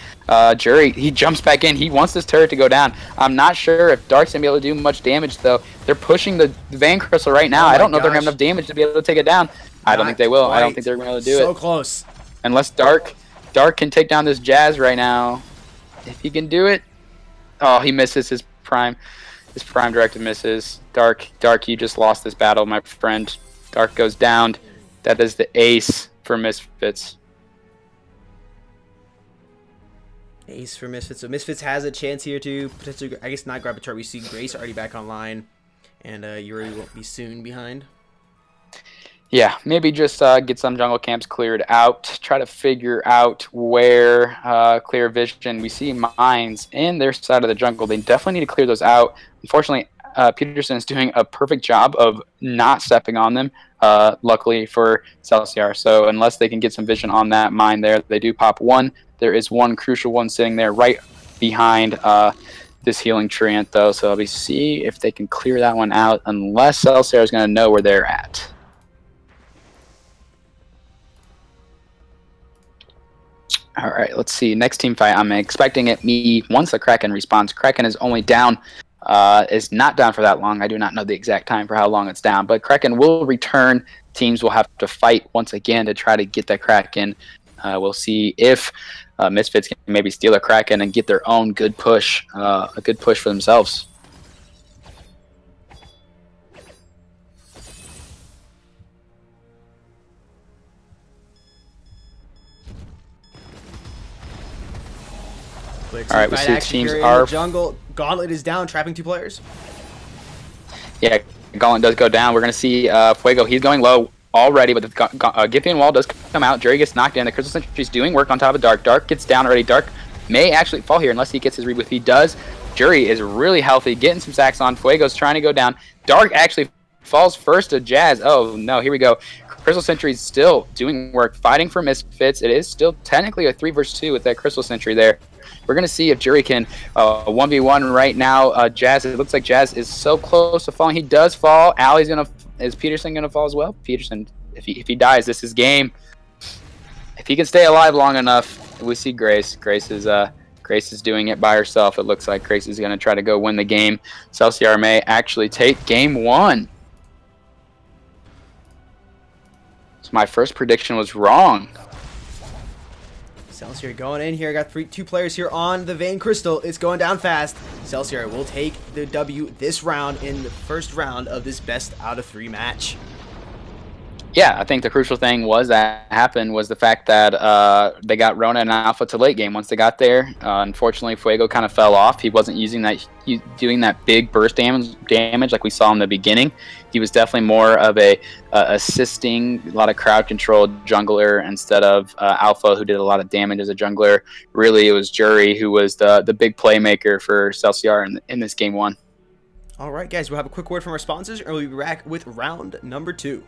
Jury, he jumps back in. He wants this turret to go down. I'm not sure if Dark's going to be able to do much damage, though. They're pushing the Vein Crystal right now. I don't know if they're going to have enough damage to be able to take it down. I don't think they will. I don't think they're going to be able to do it. So close. Unless Dark can take down this Jazz right now. If he can do it. Oh, he misses his prime. His prime directive misses. Dark, you just lost this battle, my friend. Dark goes down. That is the ace for Misfits. Ace for Misfits. So Misfits has a chance here to potentially, I guess, not grab a turret. We see Grace already back online, and Yuri won't be soon behind. Yeah, maybe just get some jungle camps cleared out. Try to figure out where clear vision. We see mines in their side of the jungle. They definitely need to clear those out. Unfortunately, Peterson is doing a perfect job of not stepping on them, luckily for Cellar. So unless they can get some vision on that mine there, they do pop one. There is one crucial one sitting there right behind this healing treant, though. So we see if they can clear that one out, unless Cellar is going to know where they're at. All right, let's see. Next team fight, I'm expecting it me once the Kraken respawns. Kraken is only down, is not down for that long. I do not know the exact time for how long it's down, but Kraken will return. Teams will have to fight once again to try to get that Kraken. We'll see if Misfits can maybe steal a Kraken and get their own good push, a good push for themselves. All right, we see teams are jungle. Gauntlet is down, trapping 2 players. Yeah, Gauntlet does go down. We're gonna see Fuego. He's going low already, but the GFUEL wall does come out. Jerry gets knocked in. The Crystal Sentry's doing work on top of Dark. Dark gets down already. Dark may actually fall here unless he gets his reboot. He does. Jury is really healthy, getting some sacks on. Fuego's trying to go down. Dark actually falls first to Jazz. Oh no, here we go. Crystal Sentry's still doing work, fighting for Misfits. It is still technically a 3 versus 2 with that Crystal Sentry there. We're going to see if Jury can 1v1 right now. Jazz, it looks like Jazz is so close to falling. He does fall. Is Peterson going to fall as well? Peterson, if he dies, this is game. If he can stay alive long enough, we see Grace. Grace is doing it by herself. It looks like Grace is going to try to go win the game. Cellar may actually take game 1. So my first prediction was wrong. Cellar going in here. Got 2 players here on the Vein Crystal. It's going down fast. Cellar will take the W this round in the first round of this best out of 3 match. Yeah, I think the crucial thing that happened was the fact that they got Rona and Alpha to late game. Once they got there, unfortunately, Fuego kind of fell off. He wasn't using that, doing that big burst damage like we saw in the beginning. He was definitely more of a assisting, a lot of crowd control jungler instead of Alpha, who did a lot of damage as a jungler. Really, it was Jury who was the big playmaker for Cellar in this game 1. All right, guys, we'll have a quick word from our sponsors, and we'll be back with round number 2.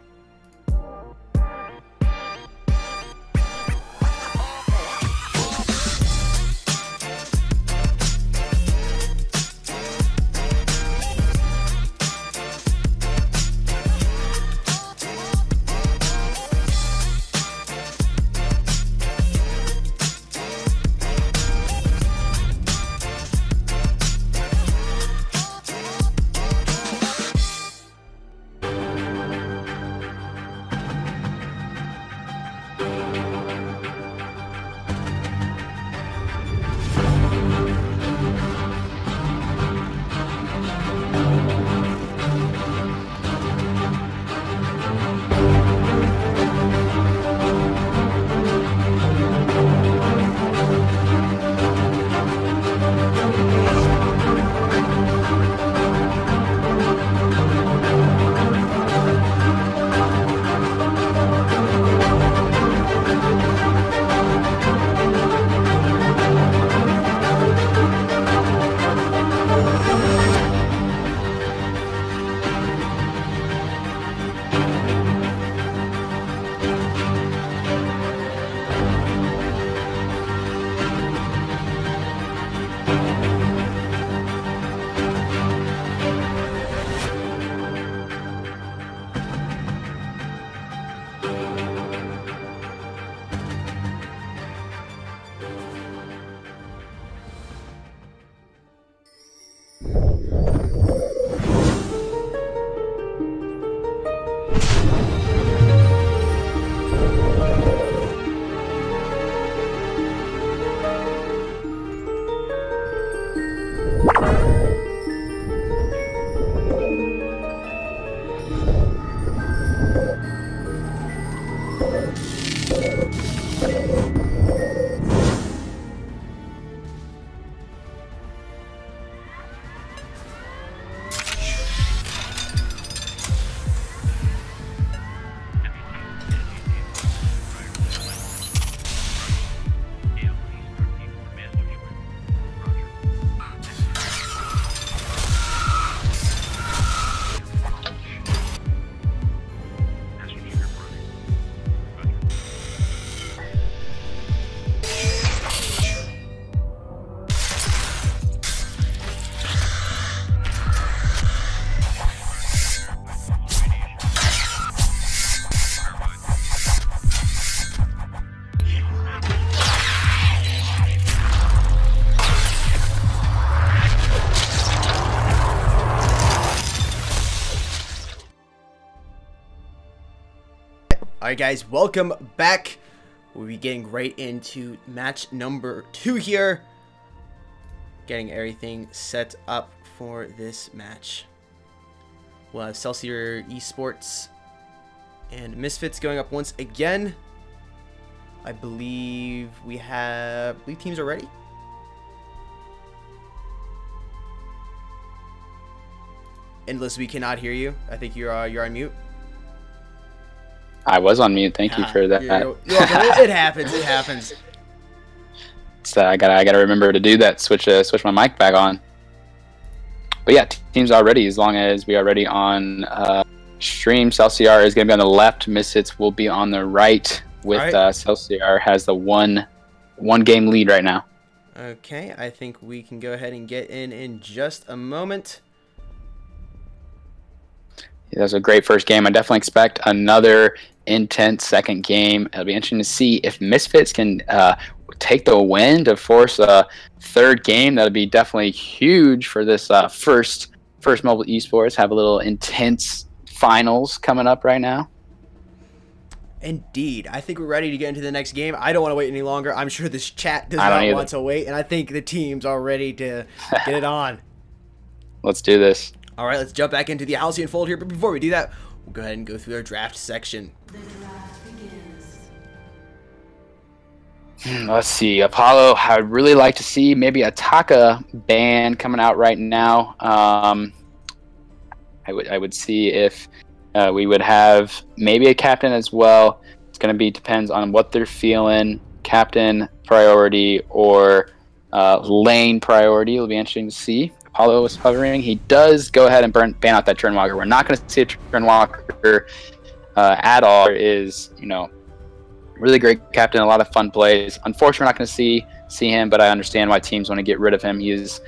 Alright guys, welcome back. We'll be getting right into match number 2 here. Getting everything set up for this match. We'll have Cellar Esports and Misfits going up once again. I believe we have teams are ready. Endless, we cannot hear you. I think you're on mute. I was on mute. Thank you for that. It happens. It happens. So I gotta remember to do that. Switch my mic back on. But yeah, teams are ready. As long as we are ready on stream, Cellar is gonna be on the left. Misfits will be on the right. With Cellar has the one game lead right now. Okay, I think we can go ahead and get in just a moment. That was a great first game. I definitely expect another intense second game. It'll be interesting to see if Misfits can take the win to force a third game. That'll be definitely huge for this first mobile esports. Have a little intense finals coming up right now. Indeed. I think we're ready to get into the next game. I don't want to wait any longer. I'm sure this chat does not want to wait, and I think the teams are ready to get it on. Let's do this. All right, let's jump back into the Halcyon Fold here. But before we do that, we'll go ahead and go through our draft section. The draft begins. Let's see. Apollo, I'd really like to see maybe a Taka ban coming out right now. I would see if we would have maybe a captain as well. It's going to be depends on what they're feeling. Captain priority or lane priority. It'll be interesting to see. Apollo is hovering. He does go ahead and ban out that Turnwalker. We're not going to see a Turnwalker at all. There is, really great captain, a lot of fun plays. Unfortunately, we're not going to see him, but I understand why teams want to get rid of him. He is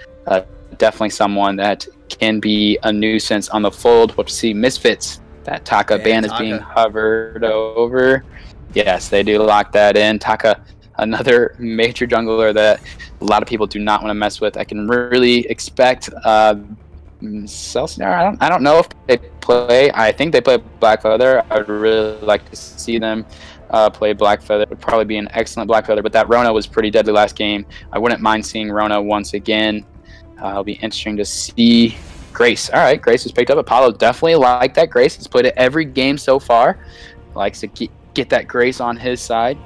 definitely someone that can be a nuisance on the fold. We'll see Misfits. That Taka ban is being hovered over. Yes, they do lock that in. Taka, another major jungler that a lot of people do not want to mess with. I can really expect Cellar. I don't know if they play. I think they play Blackfeather. I'd really like to see them play Blackfeather. It would probably be an excellent Blackfeather, but that Rona was pretty deadly last game. I wouldn't mind seeing Rona once again. It'll be interesting to see. Grace. All right, Grace was picked up. Apollo definitely like that. Grace has played it every game so far. Likes to get that Grace on his side.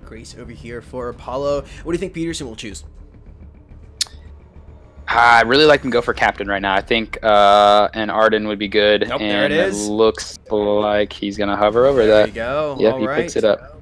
Grace over here for Apollo. What do you think Peterson will choose? I really like him go for captain right now. I think an Arden would be good. Nope, and there it is. It looks like he's going to hover over that. There you go. Yep, he picks it up.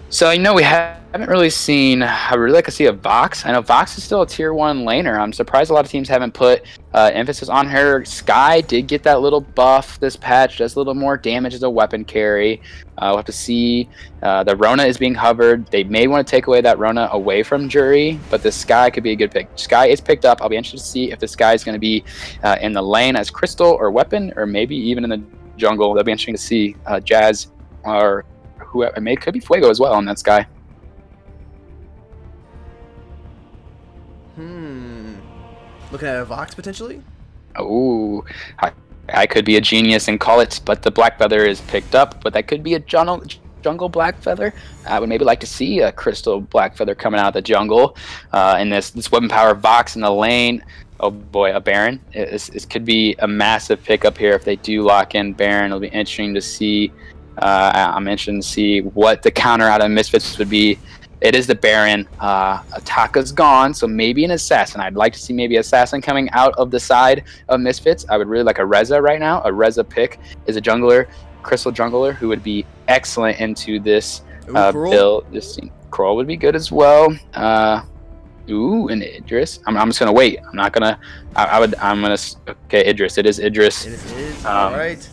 So, we haven't really seen, I would really like to see a Vox. I know Vox is still a tier 1 laner. I'm surprised a lot of teams haven't put emphasis on her. Skye did get that little buff this patch, does a little more damage as a weapon carry. We'll have to see. The Rona is being hovered. They may want to take away that Rona away from Jury, but the Skye could be a good pick. Skye is picked up. I'll be interested to see if the Skye is going to be in the lane as Crystal or weapon, or maybe even in the jungle. That'll be interesting to see. Jazz or whoever, it could be Fuego as well on that Skye. Looking at a Vox potentially? Oh, I could be a genius and call it, but the Blackfeather is picked up. But that could be a jungle Blackfeather. I would maybe like to see a Crystal Blackfeather coming out of the jungle. And this weapon power Vox in the lane. Oh boy, a Baron. This could be a massive pickup here if they do lock in Baron. It'll be interesting to see. I'm interested to see what the counter out of Misfits would be. It is the Baron. Ataka's gone, so maybe an Assassin. I'd like to see maybe Assassin coming out of the side of Misfits. I would really like a Reza right now. A Reza pick is a jungler, Crystal jungler, who would be excellent into this build. This Kroll would be good as well. And Idris. I'm just gonna wait. I'm not gonna. Okay, Idris. It is Idris. It is. All right.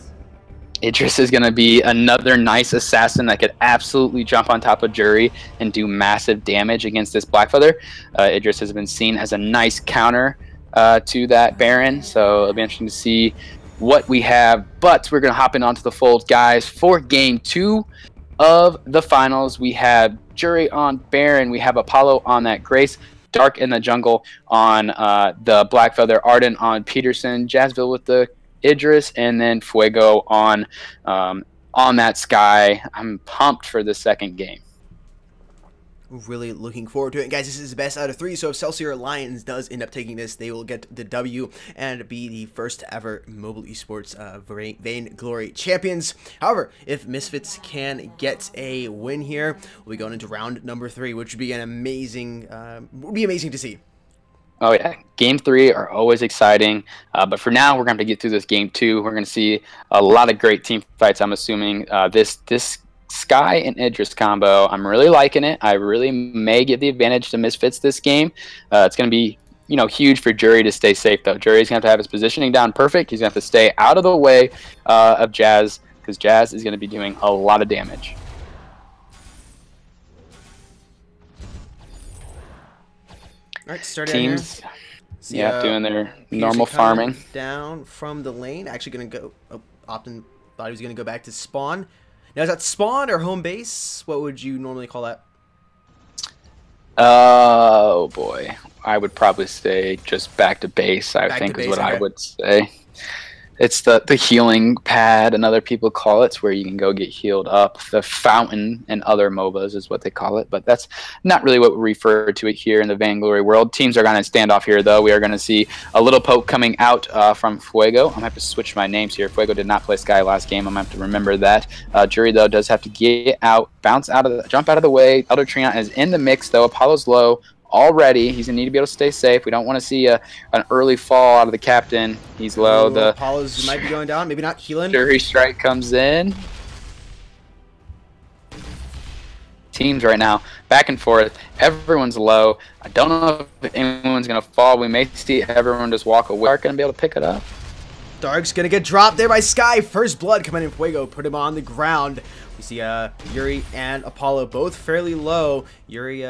Idris is going to be another nice assassin that could absolutely jump on top of Jury and do massive damage against this Blackfeather. Idris has been seen as a nice counter to that Baron, so it'll be interesting to see what we have. But we're going to hop in onto the fold, guys. For Game 2 of the finals, we have Jury on Baron. We have Apollo on that Grace. Dark in the jungle on the Blackfeather. Arden on Peterson. Jazzville with the Idris, and then Fuego on that Sky. I'm pumped for the second game. Really looking forward to it. And guys, this is the best out of 3, so if Cellar Lions does end up taking this, they will get the W and be the first ever mobile esports Vainglory champions. However, if Misfits can get a win here, we'll be going into round number 3, which would be an amazing, to see. Oh yeah, game 3 are always exciting, but for now we're going to get through this game 2. We're going to see a lot of great team fights. I'm assuming this Sky and Idris combo, I'm really liking it. I really may give the advantage to Misfits this game. It's going to be, huge for Jury to stay safe, though. Jury's going to have his positioning down perfect. He's going to have to stay out of the way of Jazz, because Jazz is going to be doing a lot of damage. All right, starting Teams, here. doing their normal farming. Down from the lane. Actually going to go, Optin thought he was going to go back to spawn. Now, is that spawn or home base? What would you normally call that? Oh, boy. I would probably say just back to base, I think is what I would say. It's the healing pad, and other people call it. It's where you can go get healed up. The fountain and other MOBAs is what they call it, but that's not really what we refer to it here in the Vainglory world. Teams are going to stand off here, though. We are going to see a little poke coming out from Fuego. I'm going to have to switch my names here. Fuego did not play Sky last game. I'm going to have to remember that. Jury, though, does have to get out, jump out of the way. Elder Trion is in the mix, though. Apollo's low already. He's going to need to be able to stay safe. We don't want to see an early fall out of the captain. He's low. Ooh, the Apollo's might be going down. Maybe not healing. Jury strike comes in. Teams right now, back and forth. Everyone's low. I don't know if anyone's going to fall. We may see everyone just walk away. Aren't going to be able to pick it up. Dark's going to get dropped there by Sky. First blood coming in. Fuego put him on the ground. We see Yuri and Apollo both fairly low. Yuri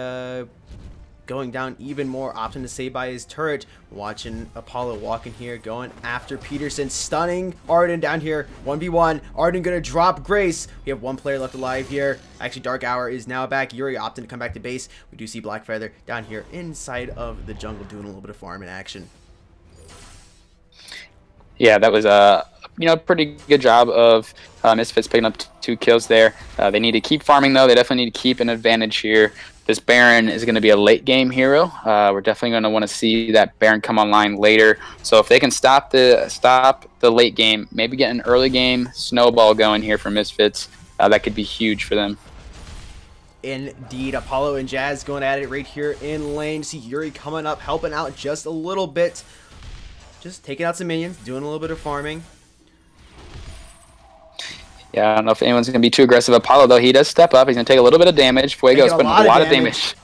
going down even more, opting to save by his turret. Watching Apollo walking here, going after Peterson, stunning Arden down here, 1v1. Arden gonna drop Grace. We have one player left alive here. Actually, Dark Hour is now back. Yuri opting to come back to base. We do see Black Feather down here inside of the jungle doing a little bit of farm in action. Yeah, that was a pretty good job of Misfits picking up 2 kills there. They need to keep farming, though. They definitely need to keep an advantage here. This Baron is going to be a late game hero. We're definitely going to want to see that Baron come online later. So if they can stop the late game, maybe get an early game snowball going here for Misfits, that could be huge for them. Indeed, Apollo and Jazz going at it right here in lane. See Yuri coming up, helping out just a little bit. Just taking out some minions, doing a little bit of farming. Yeah, I don't know if anyone's going to be too aggressive. Apollo, though, he does step up. He's going to take a little bit of damage. Fuego's putting a lot of damage.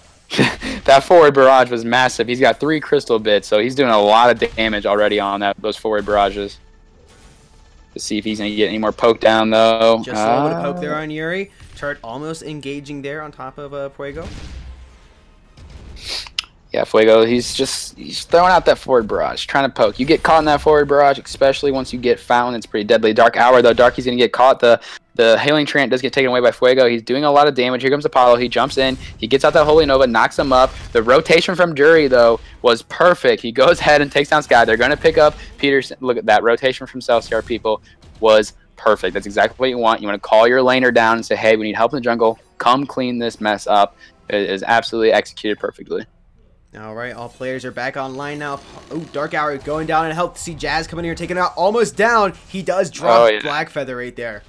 That forward barrage was massive. He's got 3 crystal bits, so he's doing a lot of damage already on those forward barrages. Let's see if he's going to get any more poke down, though. Just a little bit of poke there on Yuri. Turret almost engaging there on top of Fuego. Yeah, Fuego, he's throwing out that forward barrage, trying to poke. You get caught in that forward barrage, especially once you get found, it's pretty deadly. Dark Hour, though, Darky's going to get caught. The Hailing Treant does get taken away by Fuego. He's doing a lot of damage. Here comes Apollo. He jumps in. He gets out that Holy Nova, knocks him up. The rotation from Jury, though, was perfect. He goes ahead and takes down Sky. They're going to pick up Peterson. Look at that rotation from Cellar, people, was perfect. That's exactly what you want. You want to call your laner down and say, hey, we need help in the jungle. Come clean this mess up. It is absolutely executed perfectly. All right, all players are back online now. Oh, Dark Hour going down and help. See Jazz coming here, taking it out, almost down. He does drop Black Feather right there.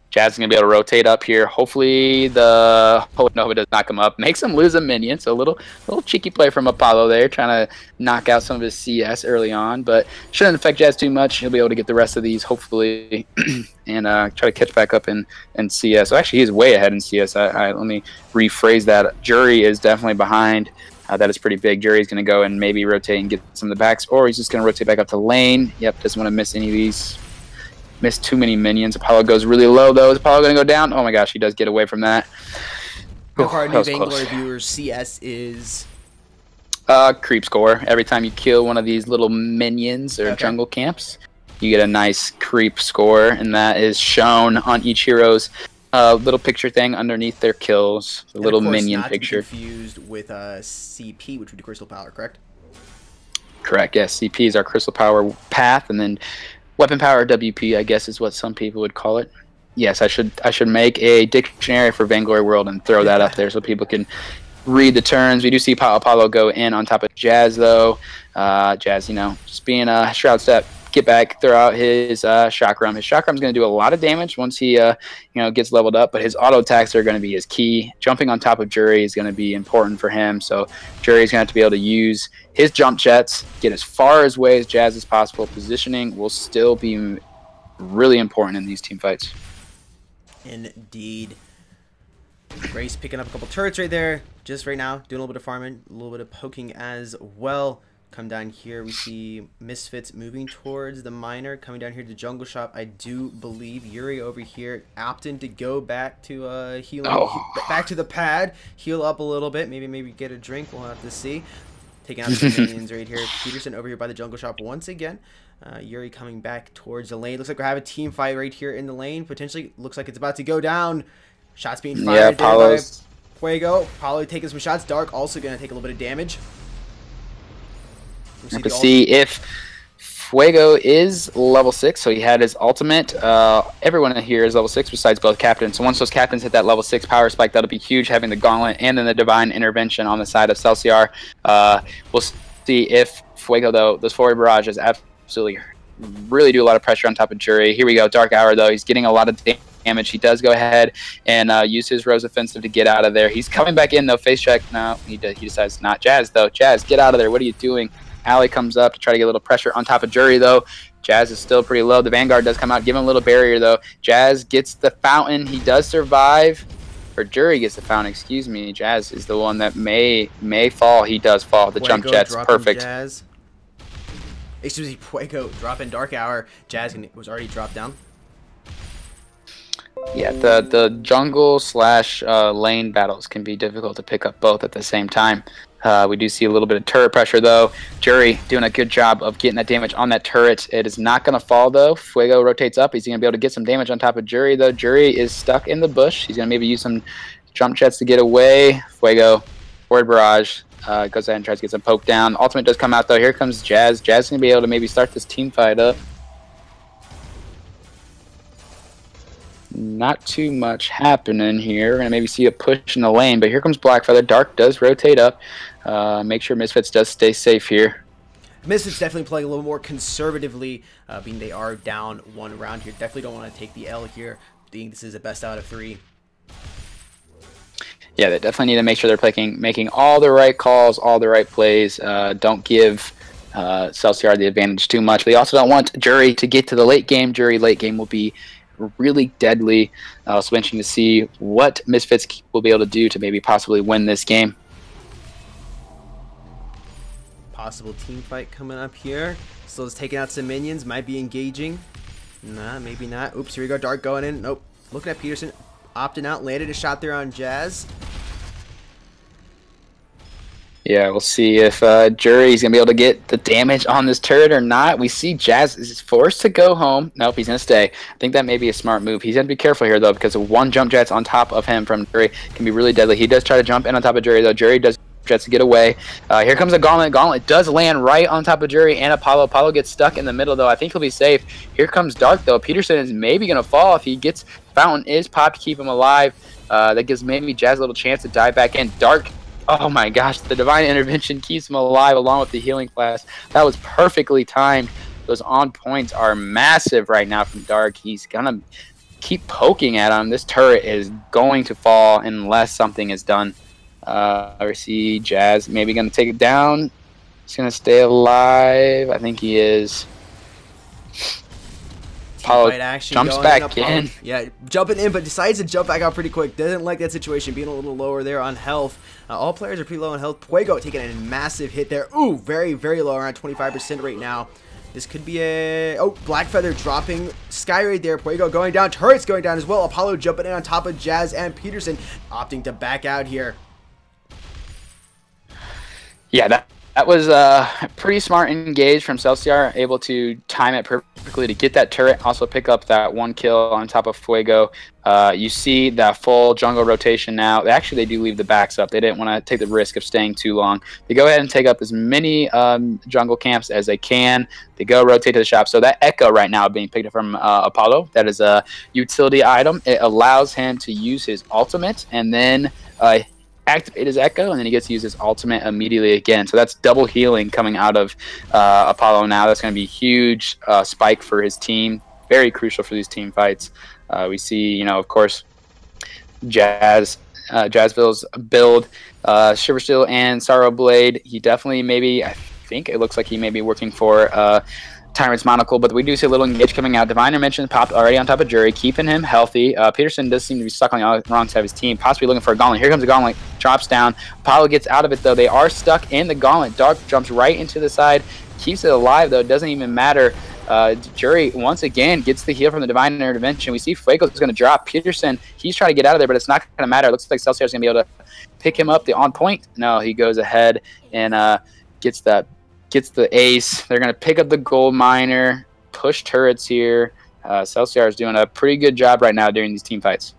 Jazz is going to be able to rotate up here. Hopefully the Holy Nova does not come up. Makes him lose a minion. So a little cheeky play from Apollo there, trying to knock out some of his CS early on. But shouldn't affect Jazz too much. He'll be able to get the rest of these, hopefully, and try to catch back up in CS. So actually, he's way ahead in CS. Let me rephrase that. Jury is definitely behind. That is pretty big. Jury's going to go and maybe rotate and get some of the backs, or he's just going to rotate back up to lane. Yep, doesn't want to miss any of these. Missed too many minions. Apollo goes really low, though. Is Apollo going to go down? Oh my gosh, he does get away from that. For our new Vainglory viewers, CS is creep score. Every time you kill one of these little minions or jungle camps, you get a nice creep score, and that is shown on each hero's little picture thing underneath their kills. A little minion picture. Confused with CP, which would be Crystal Power, correct? correct. Yes, CP is our crystal power path, and then weapon power WP, I guess, is what some people would call it. Yes, I should make a dictionary for Vainglory World and throw that up there so people can read the turns. We do see Apollo go in on top of Jazz, though. Jazz, you know, just being a Shroud Step, get back, throw out his Chakram. His Chakram's going to do a lot of damage once he, you know, gets leveled up, but his auto attacks are going to be his key. Jumping on top of Jury is going to be important for him, so Jury's going to have to be able to use his jump jets, get as far away as Jazz as possible. Positioning will still be really important in these team fights. Indeed. Grace picking up a couple turrets right there. Just right now, doing a little bit of farming, a little bit of poking as well. Come down here, we see Misfits moving towards the miner. Coming down here to Jungle Shop, I do believe Yuri over here opting to go back to healing, back to the pad, heal up a little bit, maybe get a drink. We'll have to see. Taking out some minions right here. Peterson over here by the Jungle Shop once again. Yuri coming back towards the lane. Looks like we have a team fight right here in the lane. Potentially looks like it's about to go down. Shots being fired there by Fuego. Apollo taking some shots. Dark also going to take a little bit of damage. We have to see if Fuego is level 6, so he had his ultimate. Everyone here is level 6 besides both captains. So once those captains hit that level 6 power spike, that'll be huge, having the Gauntlet and then the Divine Intervention on the side of Cellar. We'll see if Fuego, though, those forward barrages absolutely really do a lot of pressure on top of Jury. Here we go, Dark Hour, though. He's getting a lot of damage. He does go ahead and use his Rose Offensive to get out of there. He's coming back in, though. Face check. No, he decides not. Jazz, though. Jazz, get out of there. What are you doing? Alley comes up to try to get a little pressure on top of Jury, though. Jazz is still pretty low. The Vanguard does come out, give him a little barrier, though. Jazz gets the fountain. He does survive. Or Jury gets the fountain, excuse me. Jazz is the one that may fall. He does fall. The jump jet's perfect. Jazz. Excuse me, Fuego dropping Dark Hour. Jazz was already dropped down. Yeah, the jungle / lane battles can be difficult to pick up both at the same time. We do see a little bit of turret pressure, though. Jury doing a good job of getting that damage on that turret. It is not going to fall, though. Fuego rotates up. He's going to be able to get some damage on top of Jury, though. Jury is stuck in the bush. He's going to maybe use some jump jets to get away. Fuego, forward barrage, goes ahead and tries to get some poke down. Ultimate does come out, though. Here comes Jazz. Jazz is going to be able to maybe start this team fight up. Not too much happening here. We're going to maybe see a push in the lane, but here comes Blackfeather. Dark does rotate up. Make sure Misfits does stay safe here. Misfits definitely playing a little more conservatively, being they are down one round here. Definitely don't want to take the L here, being this is a best out of 3. Yeah, they definitely need to make sure they're making all the right calls, all the right plays. Don't give Cellar the advantage too much. They also don't want Jury to get to the late game. Jury late game will be really deadly. So interesting to see what Misfits will be able to do to maybe possibly win this game. Possible team fight coming up here. Still just taking out some minions. Might be engaging. Nah, maybe not. Oops, here we go. Dark going in. Nope. Looking at Peterson. Opting out. Landed a shot there on Jazz. Yeah, we'll see if Jury's going to be able to get the damage on this turret or not. We see Jazz is forced to go home. Nope, he's going to stay. I think that may be a smart move. He's going to be careful here, though, because one jump jet's on top of him from Jury can be really deadly. He does try to jump in on top of Jury, though. Jury does jets to get away. Here comes a Gauntlet. Gauntlet does land right on top of Jury and Apollo. Apollo gets stuck in the middle, though. I think he'll be safe. Here comes Dark, though. Peterson is maybe going to fall if he gets... Fountain is popped to keep him alive. That gives maybe Jazz a little chance to dive back in. Dark... Oh my gosh, the Divine Intervention keeps him alive along with the Healing Flask. That was perfectly timed. Those on points are massive right now from Dark. He's going to keep poking at him. This turret is going to fall unless something is done. We see Jazz maybe going to take it down. He's going to stay alive. I think he is. Apollo jumps back in. Yeah, jumping in, but decides to jump back out pretty quick. Doesn't like that situation, being a little lower there on health. All players are pretty low on health. Fuego taking a massive hit there. Ooh, very, very low, around 25% right now. This could be a... Oh, Blackfeather dropping Sky right there. Fuego going down. Turrets going down as well. Apollo jumping in on top of Jazz and Peterson, opting to back out here. Yeah, That was pretty smart engage from Cellar, able to time it perfectly to get that turret, also pick up that 1 kill on top of Fuego. You see that full jungle rotation now. Actually, they do leave the backs up. They didn't want to take the risk of staying too long. They go ahead and take up as many jungle camps as they can. They go rotate to the shop. So that Echo right now being picked up from Apollo, that is a utility item. It allows him to use his ultimate and then activate his Echo, and then he gets to use his ultimate immediately again. So that's double healing coming out of Apollo now. That's going to be a huge spike for his team. Very crucial for these team fights. We see, you know, of course, Jazzville's build, Shiver Steel and Sorrow Blade. He definitely maybe, I think it looks like he may be working for Tyrant's Monocle, but we do see a little engage coming out. Diviner mentioned popped already on top of Jury, keeping him healthy. Peterson does seem to be stuck on the wrong side of his team, possibly looking for a Gauntlet. Here comes the Gauntlet, drops down. Apollo gets out of it, though. They are stuck in the Gauntlet. Dark jumps right into the side, keeps it alive, though. It doesn't even matter. Jury, once again, gets the heal from the Divine Intervention. We see Fuego is going to drop. Peterson, he's trying to get out of there, but it's not going to matter. It looks like Cellar is going to be able to pick him up the on point. No, he goes ahead and gets the ace. They're going to pick up the gold miner, push turrets here. Cellar is doing a pretty good job right now during these team fights.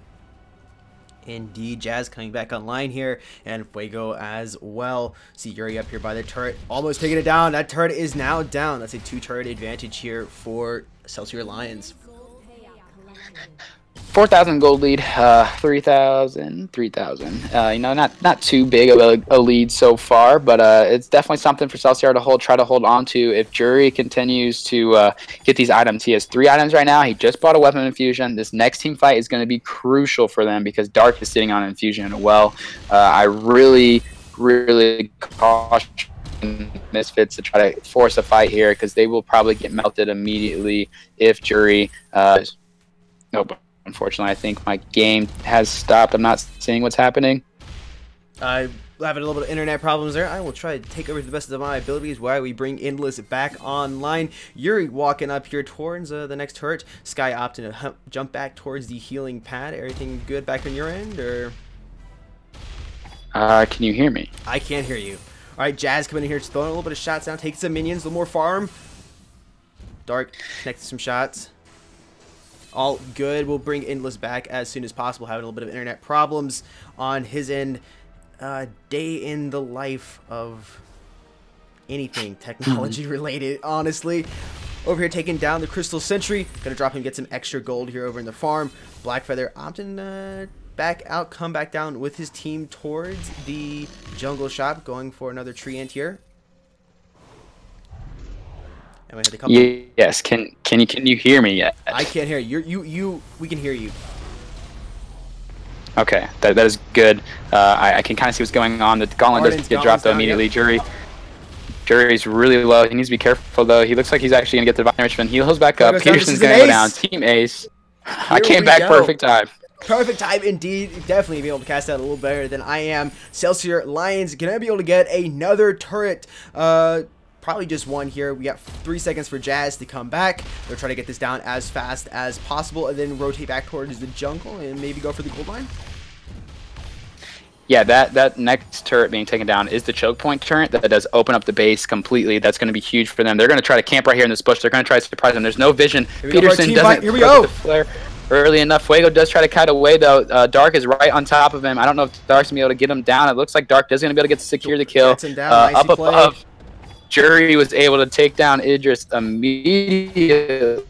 Indeed, Jazz coming back online here, and Fuego as well. See Yuri up here by the turret, almost taking it down. That turret is now down. That's a 2-turret advantage here for Cellar Lions. 4,000 gold lead, 3,000. You know, not too big of a lead so far, but it's definitely something for Cellar to try to hold on to. If Jury continues to get these items, he has 3 items right now. He just bought a weapon infusion. This next team fight is going to be crucial for them because Dark is sitting on an infusion as well. I really caution Misfits to try to force a fight here because they will probably get melted immediately if Jury. Nope. Unfortunately, I think my game has stopped. I'm not seeing what's happening. I'm having a little bit of internet problems there. I will try to take over to the best of my abilities while we bring Endless back online. Yuri walking up here towards the next turret. Sky opting to jump back towards the healing pad. Everything good back on your end, or? Can you hear me? I can't hear you. All right, Jazz coming in here, throwing a little bit of shots down, taking some minions, a little more farm. Dark connecting some shots. All good. We'll bring Endless back as soon as possible. Having a little bit of internet problems on his end. Day in the life of anything technology related, honestly. Over here taking down the Crystal Sentry. Gonna drop him, get some extra gold here over in the farm. Blackfeather opting back out, come back down with his team towards the jungle shop, going for another tree ant here. Yes, can you hear me yet? I can't hear you. We can hear you. Okay, that is good. I can kind of see what's going on. The Gauntlet doesn't get dropped though immediately. Yep. Jury's really low. He needs to be careful though. He looks like he's actually gonna get the Divine Enrichment. He heals back up. Peterson's gonna go down. Team ace. I came back perfect time. Perfect time indeed. Definitely be able to cast that a little better than I am. Cellar Lions gonna be able to get another turret. Probably just one here. We got 3 seconds for Jazz to come back. They'll try to get this down as fast as possible and then rotate back towards the jungle and maybe go for the gold line. Yeah, that next turret being taken down is the choke point turret. That does open up the base completely. That's going to be huge for them. They're going to try to camp right here in this bush. They're going to try to surprise them. There's no vision. Peterson doesn't here we go. The flare early enough. Fuego does try to kite away though. Dark is right on top of him. I don't know if Dark's going to be able to get him down. It looks like Dark is going to be able to get to secure the kill. Up above. Jury was able to take down Idris immediately.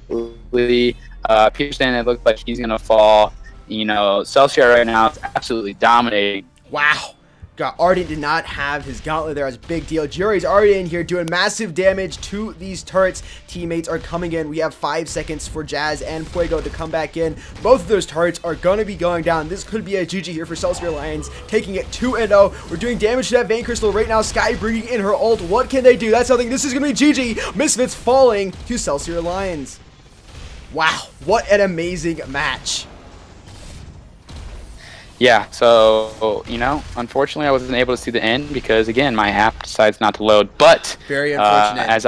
Peterson, it looked like he's going to fall. You know, Cellar right now is absolutely dominating. Wow. Arden did not have his gauntlet there as a big deal. Jury's already in here doing massive damage to these turrets. Teammates are coming in. We have 5 seconds for Jazz and Fuego to come back in. Both of those turrets are going to be going down. This could be a GG here for Cellar Lions, taking it 2-0. We're doing damage to that Vein Crystal right now. Sky bringing in her ult. What can they do? That's something. This is going to be GG. Misfits falling to Cellar Lions. Wow. What an amazing match. Yeah, so, you know, unfortunately I wasn't able to see the end because, again, my app decides not to load. But, very unfortunate. As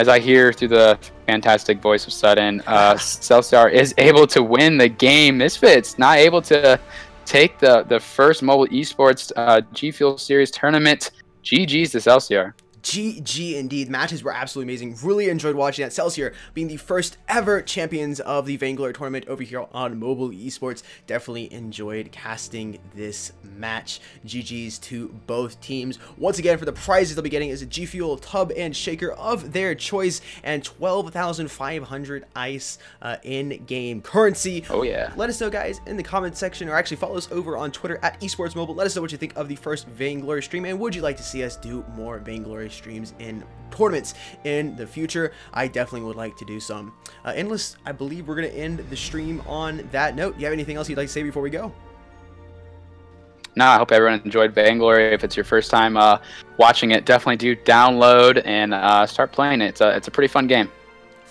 I hear through the fantastic voice of Sudden, Cellar is able to win the game. Misfits not able to take the first mobile esports GFUEL series tournament GG's to Celsior. GG indeed. Matches were absolutely amazing. Really enjoyed watching that. Celsior being the first ever champions of the Vainglory tournament over here on Mobile Esports. Definitely enjoyed casting this match. GG's to both teams. Once again, for the prizes they'll be getting is a GFUEL tub and shaker of their choice and 12,500 ice in-game currency. Oh yeah. Let us know, guys, in the comment section, or actually follow us over on Twitter at Esports Mobile. Let us know what you think of the first Vainglory stream, and would you like to see us do more Vainglory streams in tournaments in the future? I definitely would like to do some. Endless, I believe we're going to end the stream on that note. Do you have anything else you'd like to say before we go? No, I hope everyone enjoyed Vainglory. If it's your first time watching it, definitely do download and start playing it. It's a pretty fun game.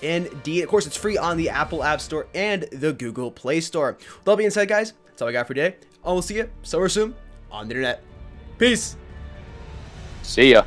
Indeed. Of course, it's free on the Apple App Store and the Google Play Store. With all being said, guys, that's all I got for today. I will see you somewhere soon on the internet. Peace. See ya.